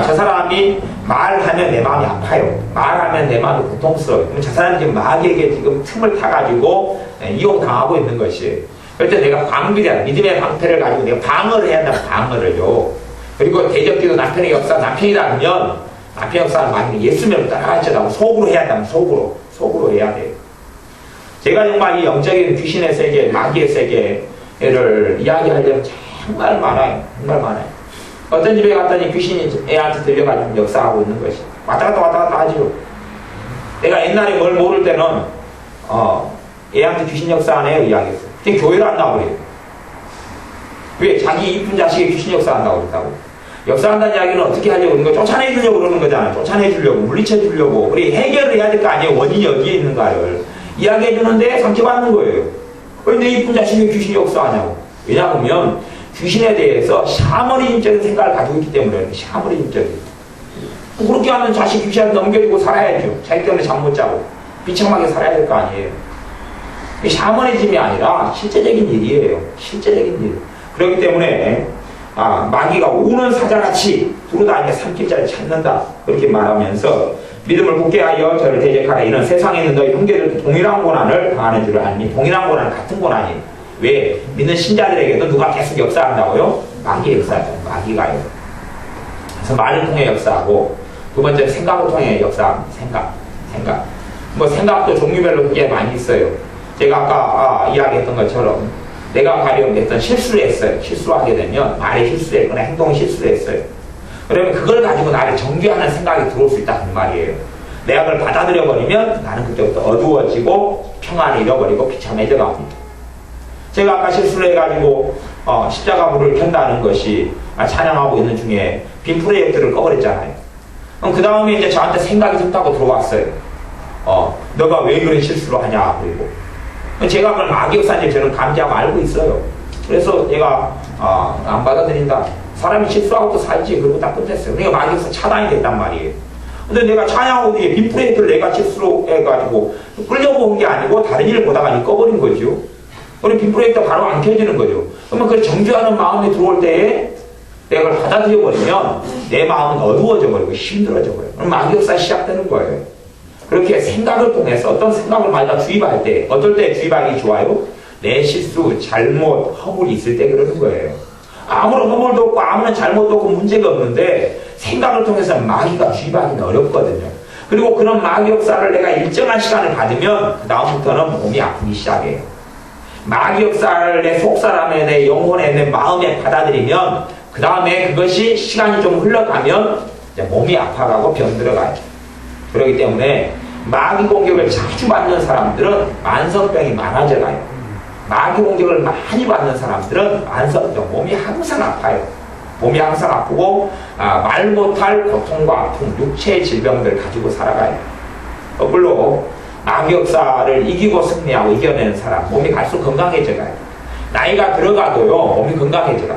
저 사람이 말하면 내 마음이 아파요. 말하면 내 마음이 고통스러워요. 그럼 저 사람이 지금 마귀에게 지금 틈을 타가지고 이용당하고 있는 것이에요. 그럴 때 내가 방비를, 믿음의 방패를 가지고 내가 방어를 해야 한다면 방어를요. 그리고 대적기도 남편의 역사, 남편이다 하면 남편의 역사를 많이 예수님을 따라가지고 속으로 해야 한다면 속으로 해야 돼요. 제가 정말 이 영적인 귀신의 세계, 마귀의 세계를 이야기하려면 정말 많아요. 정말 많아요. 어떤 집에 갔더니 귀신이 애한테 들려가지고 역사하고 있는 것이. 왔다 갔다 하죠. 내가 옛날에 뭘 모를 때는, 애한테 귀신 역사하네요, 이야기했어요. 그게 교회를 안 나오래요. 왜? 자기 이쁜 자식이 귀신 역사한다고 그랬다고. 역사한다는 이야기는 어떻게 하려고 그러는 거 쫓아내주려고 그러는 거잖아요. 쫓아내주려고, 물리쳐주려고. 우리 해결을 해야 될 거 아니에요. 원인이 어디에 있는가를. 이야기해주는데 상처받는 거예요. 왜 내 이쁜 자식이 귀신 역사하냐고. 왜냐하면 귀신에 대해서 샤머니즘적인 생각을 가지고 있기 때문에 샤머니즘적인. 그렇게 하면 자식 귀신한테 넘겨주고 살아야죠. 자기 때문에 잠 못 자고 비참하게 살아야 될 거 아니에요. 샤머니즘이 아니라 실제적인 일이에요. 실제적인 일. 그렇기 때문에 마귀가 우는 사자같이 두루다니며 삼킬 자를 찾는다. 그렇게 말하면서 믿음을 굳게 하여 저를 대적하라. 이는 세상에 있는 너희 형제들도 동일한 고난을 당하는 줄을 아니. 동일한 고난은 같은 고난이. 왜? 믿는 신자들에게도 누가 계속 역사한다고요? 마귀의 역사죠. 마귀가요. 그래서 말을 통해 역사하고, 두 번째 생각을 통해 역사합니다. 생각. 뭐 생각도 종류별로 꽤 많이 있어요. 제가 아까 이야기했던 것처럼 내가 가령 했던 실수를 했어요. 실수하게 되면 말에 실수를 했거나 행동에 실수를 했어요. 그러면 그걸 가지고 나를 정죄하는 생각이 들어올 수 있다는 말이에요. 내가 그걸 받아들여버리면 나는 그때부터 어두워지고 평안을 잃어버리고 비참해져 갑니다. 제가 아까 실수를 해가지고 십자가 불을 켠다는 것이 찬양하고 있는 중에 빔 프로젝트를 꺼버렸잖아요. 그럼 그 다음에 이제 저한테 생각이 든다고 들어왔어요. 너가 왜 그런 실수를 하냐. 그리고 제가 그걸 마귀 역사인지 저는 감지하고 알고 있어요. 그래서 내가 안 받아들인다. 사람이 실수하고 또 살지. 그리고 딱 끝냈어요. 그러니까 마귀 역사 차단이 됐단 말이에요. 근데 내가 찬양하고 뒤에 빔 프로젝트를 내가 실수로 해가지고 끌려고 온 게 아니고 다른 일을 보다가 꺼버린 거죠. 우리 빔 프로젝트가 바로 안 켜지는 거죠. 그러면 그걸 정죄하는 마음이 들어올 때에 내가 그걸 받아들여버리면 내 마음은 어두워져 버리고 힘들어져 버려요. 그럼 마귀 역사 시작되는 거예요. 그렇게 생각을 통해서 어떤 생각을 받아 주입할 때, 어떨 때 주입하기 좋아요? 내 실수, 잘못, 허물이 있을 때 그러는 거예요. 아무런 허물도 없고 아무런 잘못도 없고 문제가 없는데 생각을 통해서 마귀가 주입하기는 어렵거든요. 그리고 그런 마귀 역사를 내가 일정한 시간을 받으면 그 다음부터는 몸이 아프기 시작해요. 마귀 역사를 내 속사람에, 내 영혼에, 내 마음에 받아들이면 그 다음에 그것이 시간이 좀 흘러가면 이제 몸이 아파가고 병들어가요. 그렇기 때문에 마귀 공격을 자주 받는 사람들은 만성병이 많아져가요. 마귀 공격을 많이 받는 사람들은 몸이 항상 아파요. 몸이 항상 아프고 말 못할 고통과 아픔, 육체의 질병들을 가지고 살아가요. 물론 마귀 역사를 이기고 승리하고 이겨내는 사람, 몸이 갈수록 건강해져가요. 나이가 들어가도요, 몸이 건강해져요.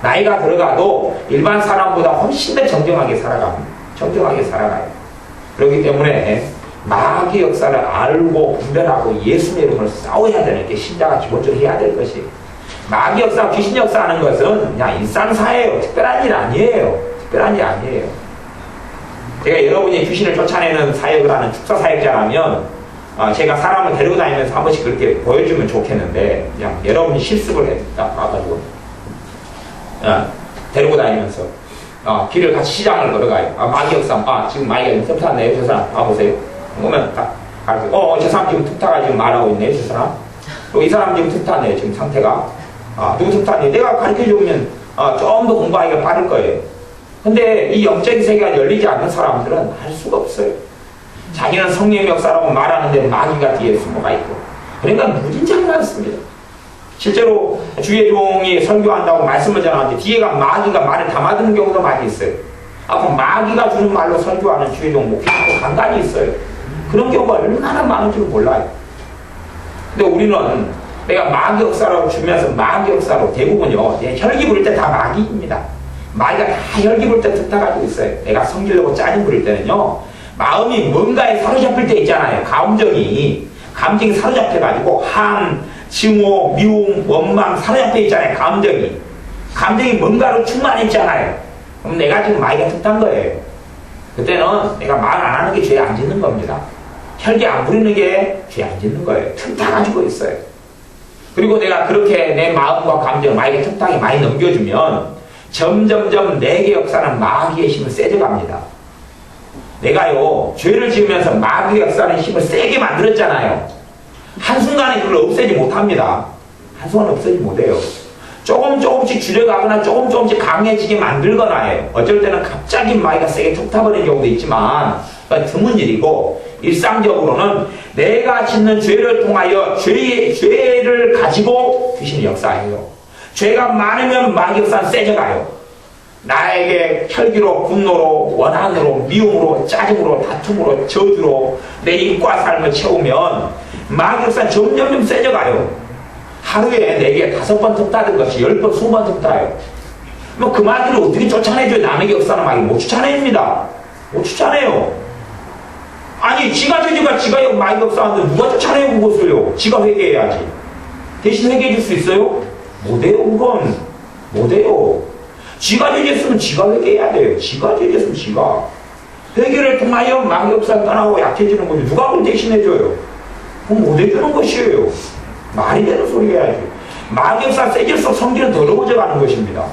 나이가 들어가도 일반 사람보다 훨씬 더 정정하게 살아갑니다. 정정하게 살아가요. 그렇기 때문에 마귀 역사를 알고 분별하고 예수님의 이름으로 싸워야 되는 게 신자가 기본적으로 해야 될 것이에요. 마귀 역사, 귀신 역사하는 것은 그냥 일상사예요. 특별한 일 아니에요. 특별한 일 아니에요. 제가 여러분이 귀신을 쫓아내는 사역을 하는 축사 사역자라면 제가 사람을 데리고 다니면서 한 번씩 그렇게 보여주면 좋겠는데 그냥 여러분이 실습을 해가지고 데리고 다니면서 길을 같이 시장을 걸어가요. 마귀 역사, 지금 마귀가 틈 탔네요. 저 사람 봐보세요. 그러면 딱 가르쳐. 저 사람 지금 틈타가 지금 말하고 있네요. 저 사람. 또 이 사람 지금 틈 탔네요. 지금 상태가. 누구 틈 탔네. 내가 가르쳐주면 좀 더 공부하기가 빠를 거예요. 근데 이 영적인 세계가 열리지 않는 사람들은 할 수가 없어요. 자기는 성령의 역사라고 말하는데 마귀가 뒤에 숨어가 있고. 그러니까 무진장 많습니다. 실제로 주의 종이 설교한다고 말씀을 전하는데 뒤에가 마귀가 말을 담아드는 경우도 많이 있어요. 그럼 마귀가 주는 말로 설교하는 주의 종 목회자도 간간히 있어요. 그런 경우가 얼마나 많은 줄 몰라요. 근데 우리는 내가 마귀 역사라고 주면서 마귀 역사로 대부분요, 내 혈기 부릴 때 다 마귀입니다. 마귀가 다 혈기 부릴 때 틈타가지고 있어요. 내가 성질내고 짜증 부릴 때는요, 마음이 뭔가에 사로잡힐 때 있잖아요. 감정이 사로잡혀가지고 증오, 미움, 원망 사로잡혀 있잖아요. 감정이 뭔가로 충만했잖아요. 그럼 내가 지금 마귀가 틈탄 거예요. 그때는 내가 말 안 하는 게 죄 안 짓는 겁니다. 혈기 안 부리는 게 죄 안 짓는 거예요. 틈타 가지고 있어요. 그리고 내가 그렇게 내 마음과 감정, 마귀의 틈타기 많이 넘겨주면 점점점 내게 역사는 마귀의 힘을 세져갑니다. 내가요, 죄를 지으면서 마귀의 역사는 힘을 세게 만들었잖아요. 한순간에 그걸 없애지 못합니다. 한순간에 없애지 못해요. 조금씩 줄여가거나 조금씩 강해지게 만들거나 해요. 어쩔 때는 갑자기 마귀가 세게 툭 타버리는 경우도 있지만 드문 일이고, 일상적으로는 내가 짓는 죄를 통하여 죄를 가지고 귀신이 역사해요. 죄가 많으면 마귀 역사는 세져가요. 나에게 혈기로, 분노로, 원한으로, 미움으로, 짜증으로, 다툼으로, 저주로 내 입과 삶을 채우면 마귀 역사는 점점 세져가요. 하루에 내게 5번 틈타는 것이 10번, 20번 틈타요. 그 마귀를 어떻게 쫓아내줘요? 남에게 역사는 마귀 못 쫓아냅니다. 못 쫓아내요. 아니, 지가 마귀 역사하는데 누가 쫓아내요, 그것을요? 지가 회개해야지. 대신 회개해 줄 수 있어요? 못해요, 그건. 못해요. 지가 죄졌으면 지가 회개해야 돼요. 지가 죄졌으면 지가. 회개를 통하여 마귀 역사를 떠나고 약해지는 거지. 누가 그걸 대신해줘요? 그건 못해주는 것이에요. 말이 되는 소리 해야지. 마귀 역사 세질수록 성질은 더러워져 가는 것입니다.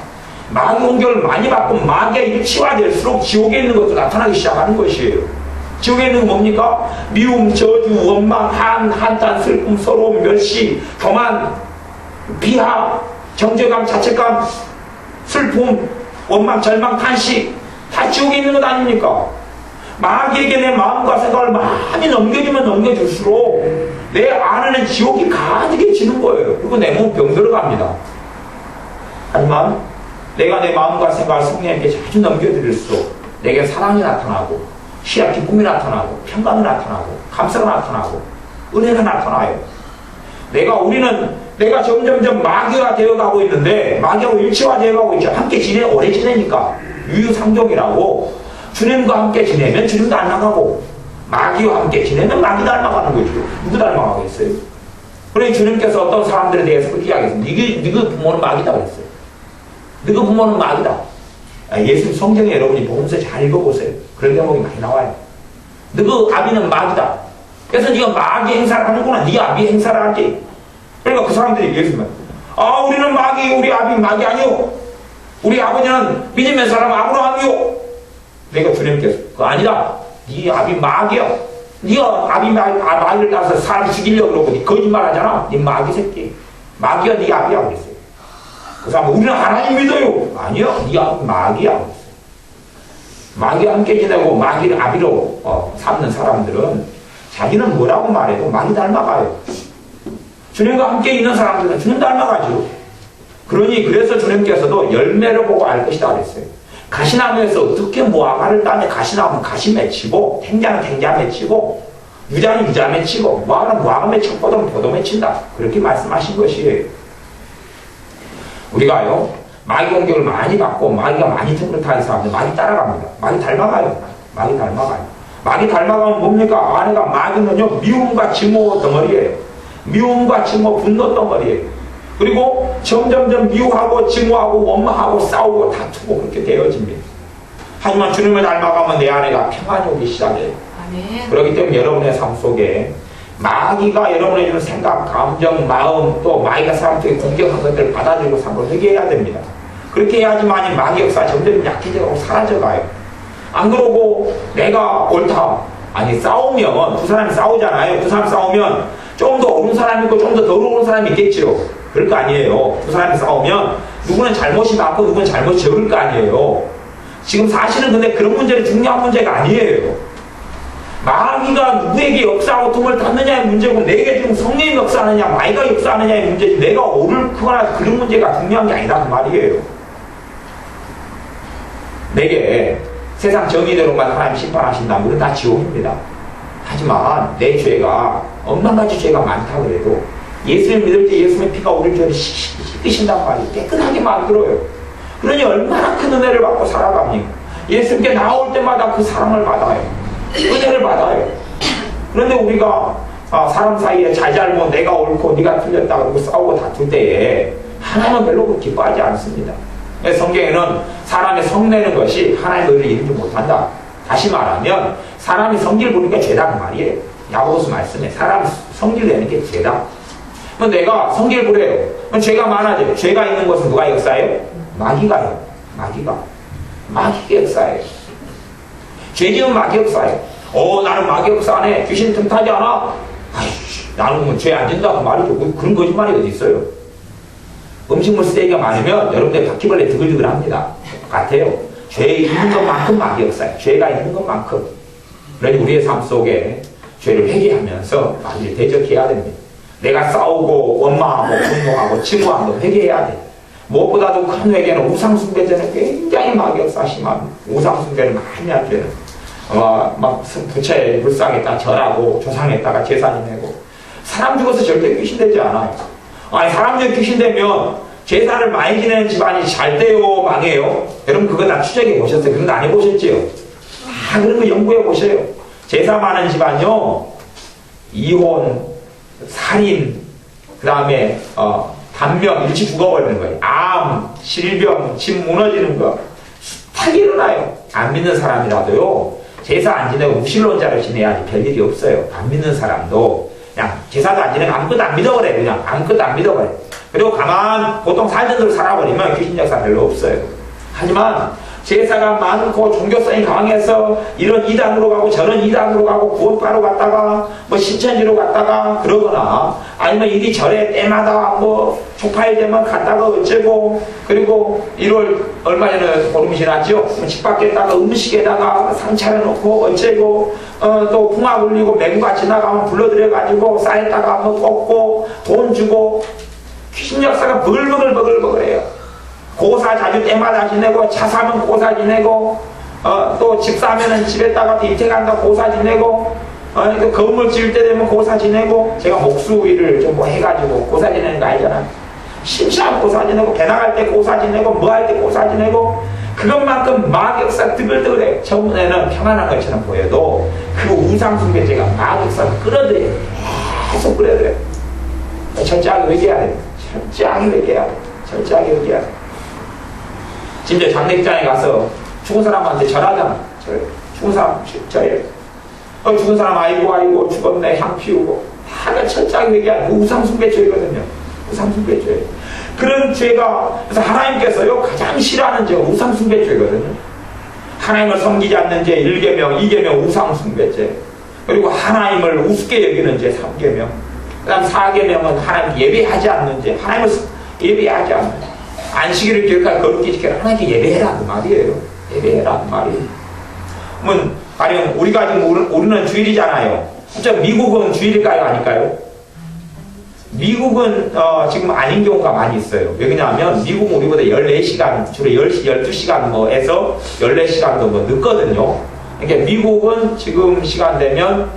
마귀 공격을 많이 받고 마귀가 일치화될수록 지옥에 있는 것도 나타나기 시작하는 것이에요. 지옥에 있는 건 뭡니까? 미움, 저주, 원망, 한탄, 슬픔, 서러움, 멸시, 교만, 비하, 정죄감, 자책감, 슬픔, 원망, 절망, 탄식, 다 지옥에 있는 것 아닙니까? 마귀에게 내 마음과 생각을 많이 넘겨주면 넘겨줄수록 내 안에는 지옥이 가득해지는 거예요. 그리고 내 몸은 병들어갑니다. 하지만 내가 내 마음과 생각을 성령에게 자주 넘겨드릴수록 내게 사랑이 나타나고, 희락, 기쁨이 나타나고, 평강이 나타나고, 감사가 나타나고, 은혜가 나타나요. 내가 점점점 마귀가 되어가고 있는데, 마귀하고 일치화되어가고 있죠. 함께 오래 지내니까. 유유상종이라고. 주님과 함께 지내면 주님도 안 나가고, 마귀와 함께 지내면 마귀도 안 나가는 거죠. 누구 닮아가겠어요? 그러니 주님께서 어떤 사람들에 대해서 그렇게 이야기했어요. 너희 부모는 마귀다 그랬어요. 너희 부모는 마귀다. 예수 성경에 여러분이 복음서 잘 읽어보세요. 그런 대목이 많이 나와요. 너희 아비는 마귀다. 그래서 네가 마귀 행사를 하는구나. 네 아비 행사를 하지. 그러니까 그 사람들이 예수님, 우리는 우리 아비 마귀 아니요. 우리 아버지는 믿음의 사람 아브라함이요. 내가 주님께서, 그거 아니다. 네 아비 마귀야. 네가 아비 마귀를 따라서 사람 죽이려고 그러고 네 거짓말 하잖아. 네 마귀 새끼. 마귀가 네 아비야 그랬어요. 그 사람은 우리는 하나님 믿어요. 아니요. 네 아비 마귀야 그랬어요. 마귀와 함께 지내고 마귀를 아비로 삼는 사람들은 자기는 뭐라고 말해도 마귀 닮아가요. 주님과 함께 있는 사람들은 주님 닮아가죠. 그래서 주님께서도 열매를 보고 알 것이다 그랬어요. 가시나무에서 어떻게 무화과를 따면 가시나무는 가시 맺히고, 탱자는 탱자 맺히고, 유자는 유자 맺히고, 무화과는 무화과 맺히고, 포도는 포도 맺힌다. 그렇게 말씀하신 것이에요. 우리가요, 마귀 공격을 많이 받고 마귀가 많이 틈을 타는 사람들 마귀 따라갑니다. 마귀 닮아가요. 마귀 닮아가요. 마귀 닮아가면 뭡니까? 안에가 마귀는요, 미움과 증오 덩어리예요. 미움과 증오, 분노 덩어리예요. 그리고 점점점 미워하고 증오하고 원망하고 싸우고 다투고 그렇게 되어집니다. 하지만 주님을 닮아가면 내 안에가 평안이 오기 시작해요. 아멘. 그렇기 때문에 여러분의 삶 속에 마귀가 여러분의 주는 생각, 감정, 마음, 또 마귀가 사람 속에 공격한 것들을 받아들이고 삶을 회개해야 됩니다. 그렇게 해야지만 마귀 역사 점점 약해져가고 사라져가요. 안 그러고 내가 옳다. 아니, 싸우면 두 사람이 싸우잖아요. 두 사람 싸우면 좀 더 옳은 사람이 있고 좀 더 더러운 사람이 있겠죠. 그럴 거 아니에요. 두 사람이 싸우면 누구는 잘못이 많고 누구는 잘못이 적을 거 아니에요. 지금 사실은 근데 그런 문제는 중요한 문제가 아니에요. 마귀가 누구에게 역사하고 틈을 탔느냐의 문제고, 내게 지금 성령이 역사하느냐 마귀가 역사하느냐의 문제지, 내가 옳거나 그런 문제가 중요한 게 아니다 그 말이에요. 내게 세상 정의대로만 하나님 심판하신다면 우리는 다 지옥입니다. 하지만 내 죄가 엄청나게 죄가 많다 그래도 예수님 믿을 때 예수님의 피가 우리를 죄를 씻으신단 말이에요. 깨끗하게 만들어요. 그러니 얼마나 큰 은혜를 받고 살아갑니까? 예수님께 나올 때마다 그 사랑을 받아요. 은혜를 받아요. 그런데 우리가 사람 사이에 잘잘못 내가 옳고 네가 틀렸다 그러고 싸우고 다툴 때에 하나님은 별로 기뻐하지 않습니다. 성경에는 사람의 성내는 것이 하나님의 의를 이루지 못한다. 다시 말하면 사람이 성질 부리니까 죄다 그 말이에요. 야고보서 말씀에 사람 성질 내는 게 죄다. 그럼 내가 성질 부려요. 그럼 죄가 많아져요. 죄가 있는 것은 누가 역사해요? 마귀가요. 마귀가 역사해요. 죄 지은 마귀 역사해요. 나는 마귀 역사하네. 귀신 틈타지 않아? 아이씨, 나는 뭐 죄 안 진다 그 말이죠. 그런 거짓말이 어디 있어요? 음식물 쓰레기가 많으면 여러분들 바퀴벌레 드글드글합니다. 같아요. 죄 있는 것만큼 마귀 역사해요. 죄가 있는 것만큼. 그러니 우리의 삶 속에 죄를 회개하면서 마귀를 대적해야 됩니다. 내가 싸우고 원망하고 분노하고 증오하고 회개해야 돼. 무엇보다도 큰 회개는 우상숭배죄는 굉장히 마귀 역사 심합니다. 우상숭배를 많이 할 때는 막 부처에 불상에다 절하고 조상에다가 제사 지내고. 사람 죽어서 절대 귀신되지 않아요. 아니, 사람 중에 귀신되면 제사를 많이 지내는 집안이 잘 돼요, 망해요? 여러분 그거 다 추적해 보셨어요? 그런 거 안 해보셨지요? 다 그런 거 연구해 보세요. 제사 많은 집안요, 이혼, 살인, 그 다음에 단명, 일찍 죽어버리는 거예요. 암, 질병, 집 무너지는 거 다 일어나요. 안 믿는 사람이라도요, 제사 안 지내고 무신론자로 지내야지 별일이 없어요. 안 믿는 사람도 그냥 제사도 안 지내고 아무것도 안 믿어버려요. 그냥 아무것도 안 믿어버려요. 그리고 가만 보통 살던 대로 살아버리면 귀신 역사 별로 없어요. 하지만 제사가 많고 종교성이 강해서 이런 이단으로 가고 저런 이단으로 가고 구원파로 갔다가 뭐 신천지로 갔다가 그러거나, 아니면 이리저리 때마다 뭐 초파일 되면 갔다가 어쩌고, 그리고 1월 얼마 전에 보름이 지났죠. 집 밖에다가 음식에다가 상 차려놓고 어쩌고, 또 풍악 울리고 맹구가 지나가면 불러들여가지고 쌀에다가 뭐 꽂고 돈 주고, 귀신 역사가 버글버글해요. 고사 자주 때마다 지내고, 차 사면 고사 지내고, 또 집 사면은 집에다가 입택한다 고사 지내고, 또 건물 지을 때 되면 고사 지내고, 제가 목수 일을 좀 뭐 해가지고 고사 지내는 거 알잖아요. 심심한 고사 지내고, 배 나갈 때 고사 지내고, 뭐 할 때 고사 지내고, 그것만큼 마귀 역사 뜨글뜨글해. 처음에는 평안한 것처럼 보여도 그 우상숭배죄가 마귀 역사를 끌어들여요. 계속 끌어들여요. 철저하게 회개해야 됩니다. 철저하게 회개해야 돼요. 철저하게 회개해야 돼요. 진짜 장례식장에 가서 죽은 사람한테 절하잖아. 죽은 사람 절해요. 죽은 사람 아이고 죽었네 향 피우고 다 철저하게 회개하는 우상숭배죄거든요. 우상숭배죄. 그런 죄가, 그래서 하나님께서요 가장 싫어하는 죄가 우상숭배죄거든요. 하나님을 섬기지 않는 죄 1계명, 2계명 우상숭배죄. 그리고 하나님을 우습게 여기는 죄 3계명. 그 다음 4계명은 하나님 예배하지 않는 죄. 하나님을 예배하지 않는 죄. 안식일을 기억하고 거룩히 지켜라. 하나님께 예배해라 그 말이에요. 예배해라 그 말이에요. 그러면 가령 우리가 지금 우리는 주일이잖아요. 진짜 미국은 주일일까요? 아닐까요? 미국은 지금 아닌 경우가 많이 있어요. 왜 그러냐면 미국은 우리보다 14시간, 주로 10시, 12시간 뭐에서 14시간도 뭐 늦거든요. 그러니까 미국은 지금 시간 되면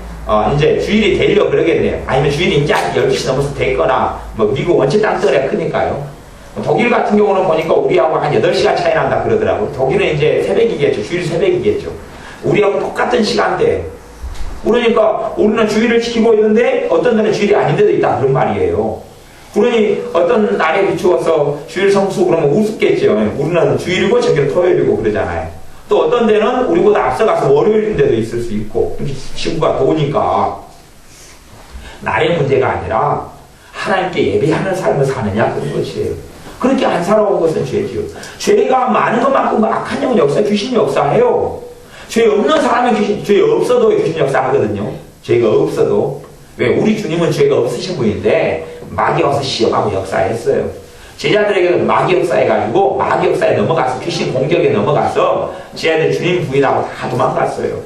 이제 주일이 되려고 그러겠네요. 아니면 주일이 이제 12시 넘어서 됐거나, 뭐 미국 원체 땅덩어리가 크니까요. 독일 같은 경우는 보니까 우리하고 한 8시간 차이 난다 그러더라고요. 독일은 이제 새벽이겠죠. 주일 새벽이겠죠. 우리하고 똑같은 시간대. 그러니까 우리는 주일을 지키고 있는데 어떤 데는 주일이 아닌 데도 있다 그런 말이에요. 그러니 어떤 날에 비추어서 주일 성수 그러면 우습겠죠. 우리는 주일이고 저기는 토요일이고 그러잖아요. 또 어떤 데는 우리보다 앞서가서 월요일인 데도 있을 수 있고 지구가 도니까 날의 문제가 아니라 하나님께 예배하는 삶을 사느냐 그런 것이에요. 그렇게 안 살아온 것은 죄지요. 죄가 많은 것만큼 악한 영은 역사해 귀신이 역사해요. 죄 없는 사람은 죄 없어도 귀신 역사하거든요. 죄가 없어도. 왜? 우리 주님은 죄가 없으신 분인데 마귀가 와서 시험하고 역사했어요. 제자들에게는 마귀 역사해가지고 마귀 역사에 넘어가서 귀신 공격에 넘어가서 제자들 주님 부인하고 다 도망갔어요.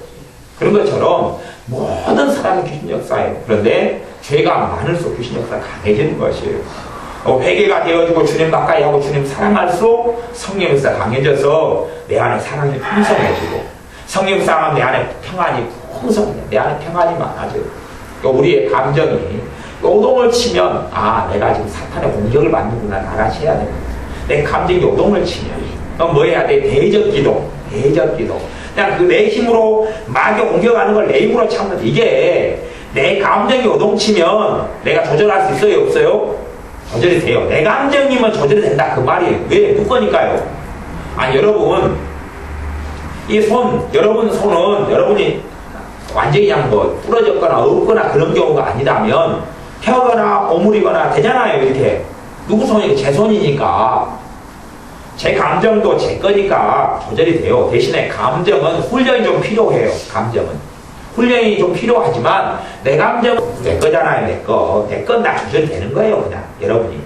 그런 것처럼 모든 사람이 귀신 역사해요. 그런데 죄가 많을수록 귀신 역사가 강해지는 것이에요. 회개가 되어지고 주님 가까이 하고 주님 사랑할수록 성령 역사가 강해져서 내 안에 사랑이 풍성해지고 성령 역사가 내 안에 평안이 풍성해. 내 안에 평안이 많아져요. 우리의 감정이 요동을 치면 내가 지금 사탄의 공격을 받는구나 나같이 해야 됩니다. 내 감정이 요동을 치면 뭐 해야 돼? 대적 기도. 그냥 그 내 힘으로 마귀 공격하는 걸 내 힘으로 참는 이게 내 감정이 요동치면 내가 조절할 수 있어요? 없어요? 조절이 돼요. 내 감정이면 조절이 된다 그 말이에요. 왜? 누구니까요? 여러분 여러분 손은 여러분이 완전히 그냥 뭐 부러졌거나 없거나 그런 경우가 아니라면 펴거나 오므리거나 되잖아요. 이렇게 누구 손이? 제 손이니까 제 감정도 제 거니까 조절이 돼요. 대신에 감정은 훈련이 좀 필요해요. 감정은 훈련이 좀 필요하지만 내 감정은 내 거잖아요. 내 건 다 조절이 되는 거예요. 그냥 여러분이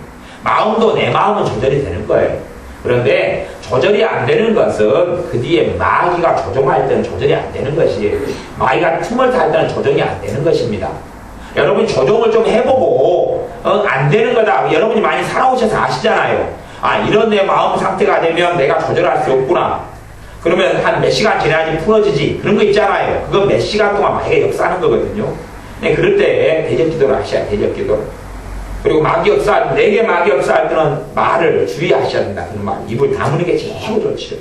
마음도 내 마음은 조절이 되는 거예요. 그런데 조절이 안 되는 것은 그 뒤에 마귀가 조종할 때는 조절이 안 되는 것이에요. 마귀가 틈을 탈 때는 조정이 안 되는 것입니다. 여러분이 조정을 좀 해보고 안 되는 거다. 여러분이 많이 살아오셔서 아시잖아요. 이런 내 마음 상태가 되면 내가 조절할 수 없구나. 그러면 한 몇 시간 지나야지 풀어지지. 그런 거 있잖아요. 그거 몇 시간 동안 마귀가 역사하는 거거든요. 네, 그럴 때 대적 기도를 하셔야 대적 기도를. 그리고 마귀 역사할 때, 내게 마귀 역사할 때는 말을 주의하셔야 된다. 그런 말. 입을 다무는 게 제일 좋죠.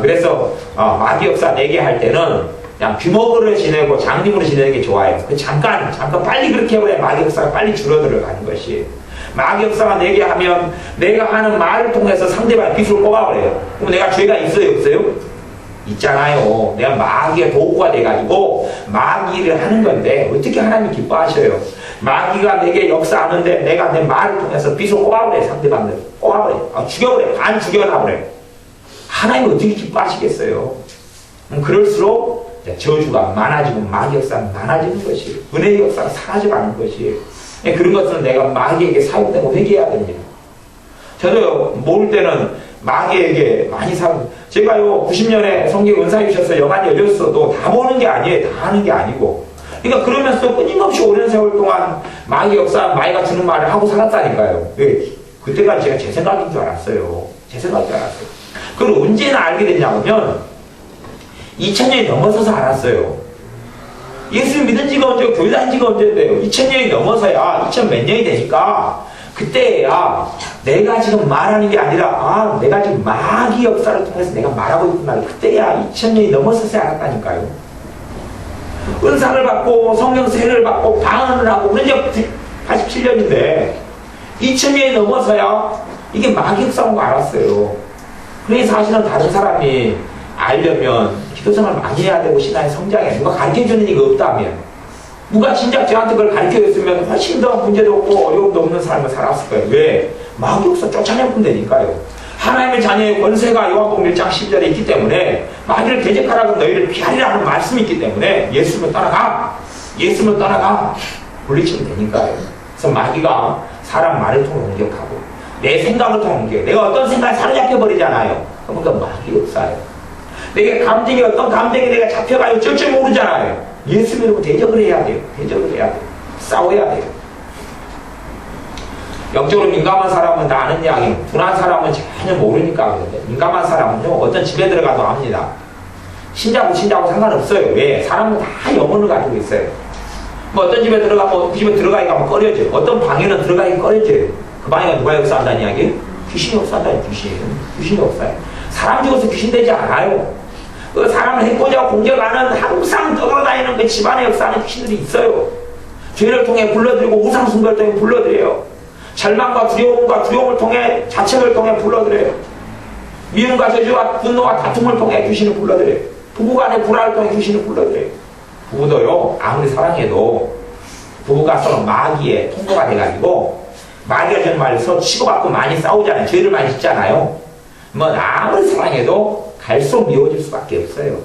그래서 마귀 역사 내게 할 때는 그냥 귀머거리를 지내고 장님으로 지내는 게 좋아요. 잠깐 빨리 그렇게 해버려야 마귀 역사가 빨리 줄어들어가는 것이에요. 마귀 역사가 내게 하면 내가 하는 말을 통해서 상대방의 빛을 꼽아버려요. 그럼 내가 죄가 있어요? 없어요? 있잖아요. 내가 마귀의 도구가 돼가지고 마귀를 하는 건데 어떻게 하나님 기뻐하셔요? 마귀가 내게 역사하는데 내가 내 말을 통해서 빛을 꼽아버려요. 상대방들 꼽아버려요. 죽여버려요. 반 죽여놔버려요. 하나님은 어떻게 기뻐하시겠어요? 그럴수록 저주가 많아지고 마귀 역사가 많아지는 것이에요. 은혜의 역사가 사라져가는 것이에요. 그런 것은 내가 마귀에게 사용되고 회개해야 됩니다. 저도 모를 때는 마귀에게 많이 제가요 90년에 성경 은사 주셔서 영안이 열렸어도 다 보는 게 아니에요. 다 하는 게 아니고. 그러니까 그러면서 끊임없이 오랜 세월 동안 마귀 역사, 마귀가 주는 말을 하고 살았다니까요. 왜? 그때까지 제가 제 생각인 줄 알았어요. 제 생각인 줄 알았어요. 그걸 언제나 알게 됐냐면 2000년이 넘어서서 알았어요. 예수 믿은 지가 언제고 교회 다닌 지가 언제인데요. 2000년이 넘어서야 2000 몇 년이 되니까 그때야 내가 지금 말하는 게 아니라 내가 지금 마귀 역사를 통해서 내가 말하고 있구나. 그때야 2000년이 넘어서서 알았다니까요. 은사를 받고 성령 세례를 받고 방언을 하고 그런 지 87년인데 2000년이 넘어서야 이게 마귀 역사인 거 알았어요. 그래서 사실은 다른 사람이 알려면 기도생활 많이 해야 되고 신앙의 성장에 누가 가르쳐주는 이가 없다면 누가 진작 저한테 그걸 가르쳐줬으면 훨씬 더 문제도 없고 어려움도 없는 삶을 살았을 거예요. 왜? 마귀 역사 쫓아내면 되니까요. 하나님의 자녀의 권세가 요한복음 1장 12절에 있기 때문에 마귀를 대적하라고 너희를 피하리라는 말씀이 있기 때문에 예수를 떠나가 물리치면 되니까요. 그래서 마귀가 사람 말을 통해 공격하고 내 생각을 통해 공격해. 내가 어떤 생각에 사로잡혀 버리잖아요. 그러니까 마귀 역사예요. 내게 감정이 어떤 감정이 내가 잡혀가요. 절대 모르잖아요. 예수 믿고 대적을 해야 돼요. 싸워야 돼요. 영적으로 민감한 사람은 다 아는 이야기, 둔한 사람은 전혀 모르니까 그런데 민감한 사람은요 어떤 집에 들어가도 압니다. 신자고 상관없어요. 왜? 사람은 다 영혼을 가지고 있어요. 뭐 어떤 집에 들어가면 그 집에 들어가기가 꺼려져요. 어떤 방에는 들어가기 꺼려져요. 그 방에가 누가 역사한다는 이야기? 귀신이 역사한다는 귀신이 역사해. 사람 죽어서 귀신 되지 않아요. 그 사람을 해코지하고 공격하는 항상 떠돌아다니는 그 집안의 역사하는 귀신들이 있어요. 죄를 통해 불러들이고 우상 숭배를 통해 불러들여요. 절망과 두려움을 통해 자책을 통해 불러들여요. 미움과 저주와 분노와 다툼을 통해 귀신을 불러들여요. 부부간의 불화를 통해 귀신을 불러들여요. 부부도요, 아무리 사랑해도 부부가 서로 마귀의 통로가 돼가지고 마귀가 주는 말을 서로 치고받고 많이 싸우잖아요. 죄를 많이 짓잖아요. 뭐 아무리 사랑해도 갈수록 미워질 수밖에 없어요.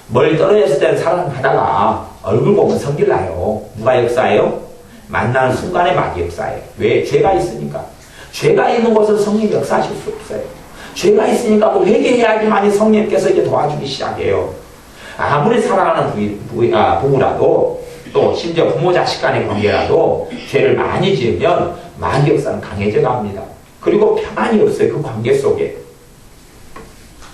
멀리 떨어졌을 때는 사랑하다가 얼굴 보면 성질나요. 누가 역사해요? 만나는 순간에 마귀 역사해요. 왜? 죄가 있으니까. 죄가 있는 곳은 성령이 역사하실 수 없어요. 죄가 있으니까 또 회개해야지만 성령께서 이제 도와주기 시작해요. 아무리 사랑하는 부부라도 또 심지어 부모 자식 간의 관계라도 죄를 많이 지으면 마귀 역사는 강해져 갑니다. 그리고 평안이 없어요. 그 관계 속에.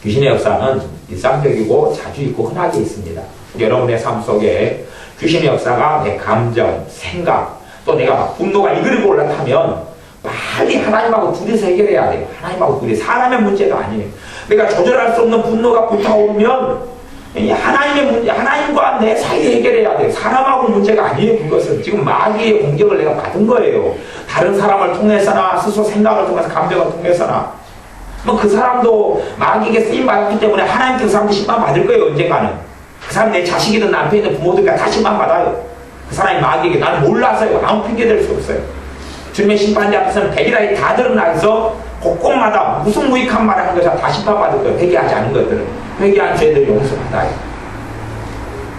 귀신의 역사는 일상적이고 자주 있고 흔하게 있습니다. 여러분의 삶 속에 귀신의 역사가 내 감정, 생각, 또 내가 막 분노가 이글이고 올라타면 빨리 하나님하고 둘이서 해결해야 돼요. 하나님하고 둘이. 사람의 문제가 아니에요. 내가 조절할 수 없는 분노가 불타오르면 하나님의 문제, 하나님과 내 사이에 해결해야 돼요. 사람하고 문제가 아니에요. 그것은 지금 마귀의 공격을 내가 받은 거예요. 다른 사람을 통해서나 스스로 생각을 통해서 감정을 통해서나 뭐 그 사람도 마귀에게 쓰임 받았기 때문에 하나님께 그 사람도 심판 받을 거예요. 언젠가는 그 사람 내 자식이든 남편이든 부모들과 다 심판 받아요. 그 사람이 마귀에게 나는 몰라서요. 아무 핑계 댈 수 없어요. 주님의 심판대 앞에서는 백일하에 다 드러나서 곳곳마다 무슨 무익한 말을 하는 것을 다 심판받을 거예요. 회개하지 않은 것들은. 회개한 죄들을 용서받아요.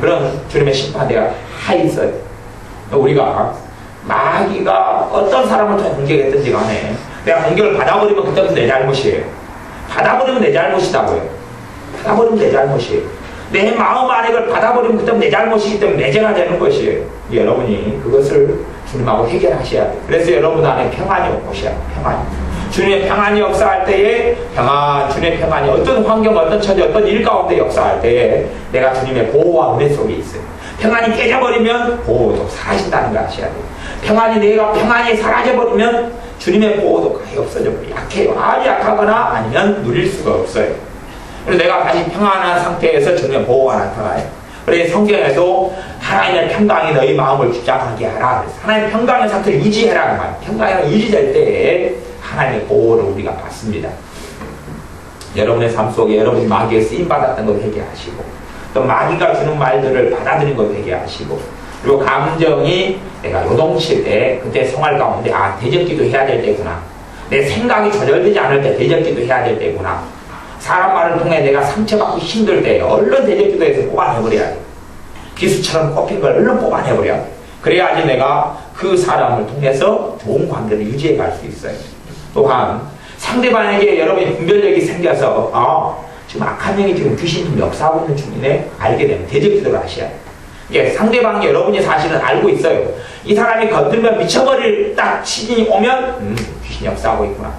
그런 주님의 심판대가 다 있어요. 우리가 마귀가 어떤 사람을 통해 공격했든지 간에 내가 공격을 받아버리면 그때부터 내 잘못이에요. 받아버리면 내 잘못이다고요. 받아버리면 내 잘못이에요. 내 마음 안에 그걸 받아버리면 그때부터 내 잘못이기 때문에 내 죄가 되는 것이에요. 여러분이 그것을 주님하고 해결하셔야 돼요. 그래서 여러분 안에 평안이 오셔야 돼요. 평안이. 주님의 평안이 역사할 때에 주님의 평안이 어떤 환경, 어떤 처지, 어떤 일 가운데 역사할 때에 내가 주님의 보호와 은혜 속에 있어요. 평안이 깨져버리면 보호도 사라진다는 걸 아셔야 돼요. 평안이 사라져버리면 주님의 보호도 거의 없어져버려요. 약해요. 아주 약하거나 아니면 누릴 수가 없어요. 그래서 내가 다시 평안한 상태에서 주님의 보호가 나타나요. 그래서 성경에도 하나님의 평강이 너희 마음을 주장하게 하라. 하나님의 평강의 상태를 유지해라. 그 말. 평강이 유지될 때에 하나님의 보호를 우리가 받습니다. 여러분의 삶 속에 여러분이 마귀에 쓰임받았던 걸 회개하시고 또 마귀가 주는 말들을 받아들인 걸 회개하시고 그리고 감정이 내가 요동칠 때 그때 생활 가운데 대적기도 해야 될 때구나. 내 생각이 조절되지 않을 때 대적기도 해야 될 때구나. 사람 말을 통해 내가 상처받고 힘들 때 얼른 대적기도해서 뽑아내버려야 돼. 기수처럼 꼽힌 걸 얼른 뽑아내버려야 돼. 그래야지 내가 그 사람을 통해서 좋은 관계를 유지해 갈 수 있어요. 또한 상대방에게 여러분이 분별력이 생겨서 지금 악한 영이 지금 귀신이 역사하고 있는 중이네 알게 되면 대적기도를 하셔야 돼요. 예, 상대방이 여러분이 사실은 알고 있어요. 이 사람이 건들면 미쳐버릴 딱 시즌이 오면 귀신이 역사하고 있구나.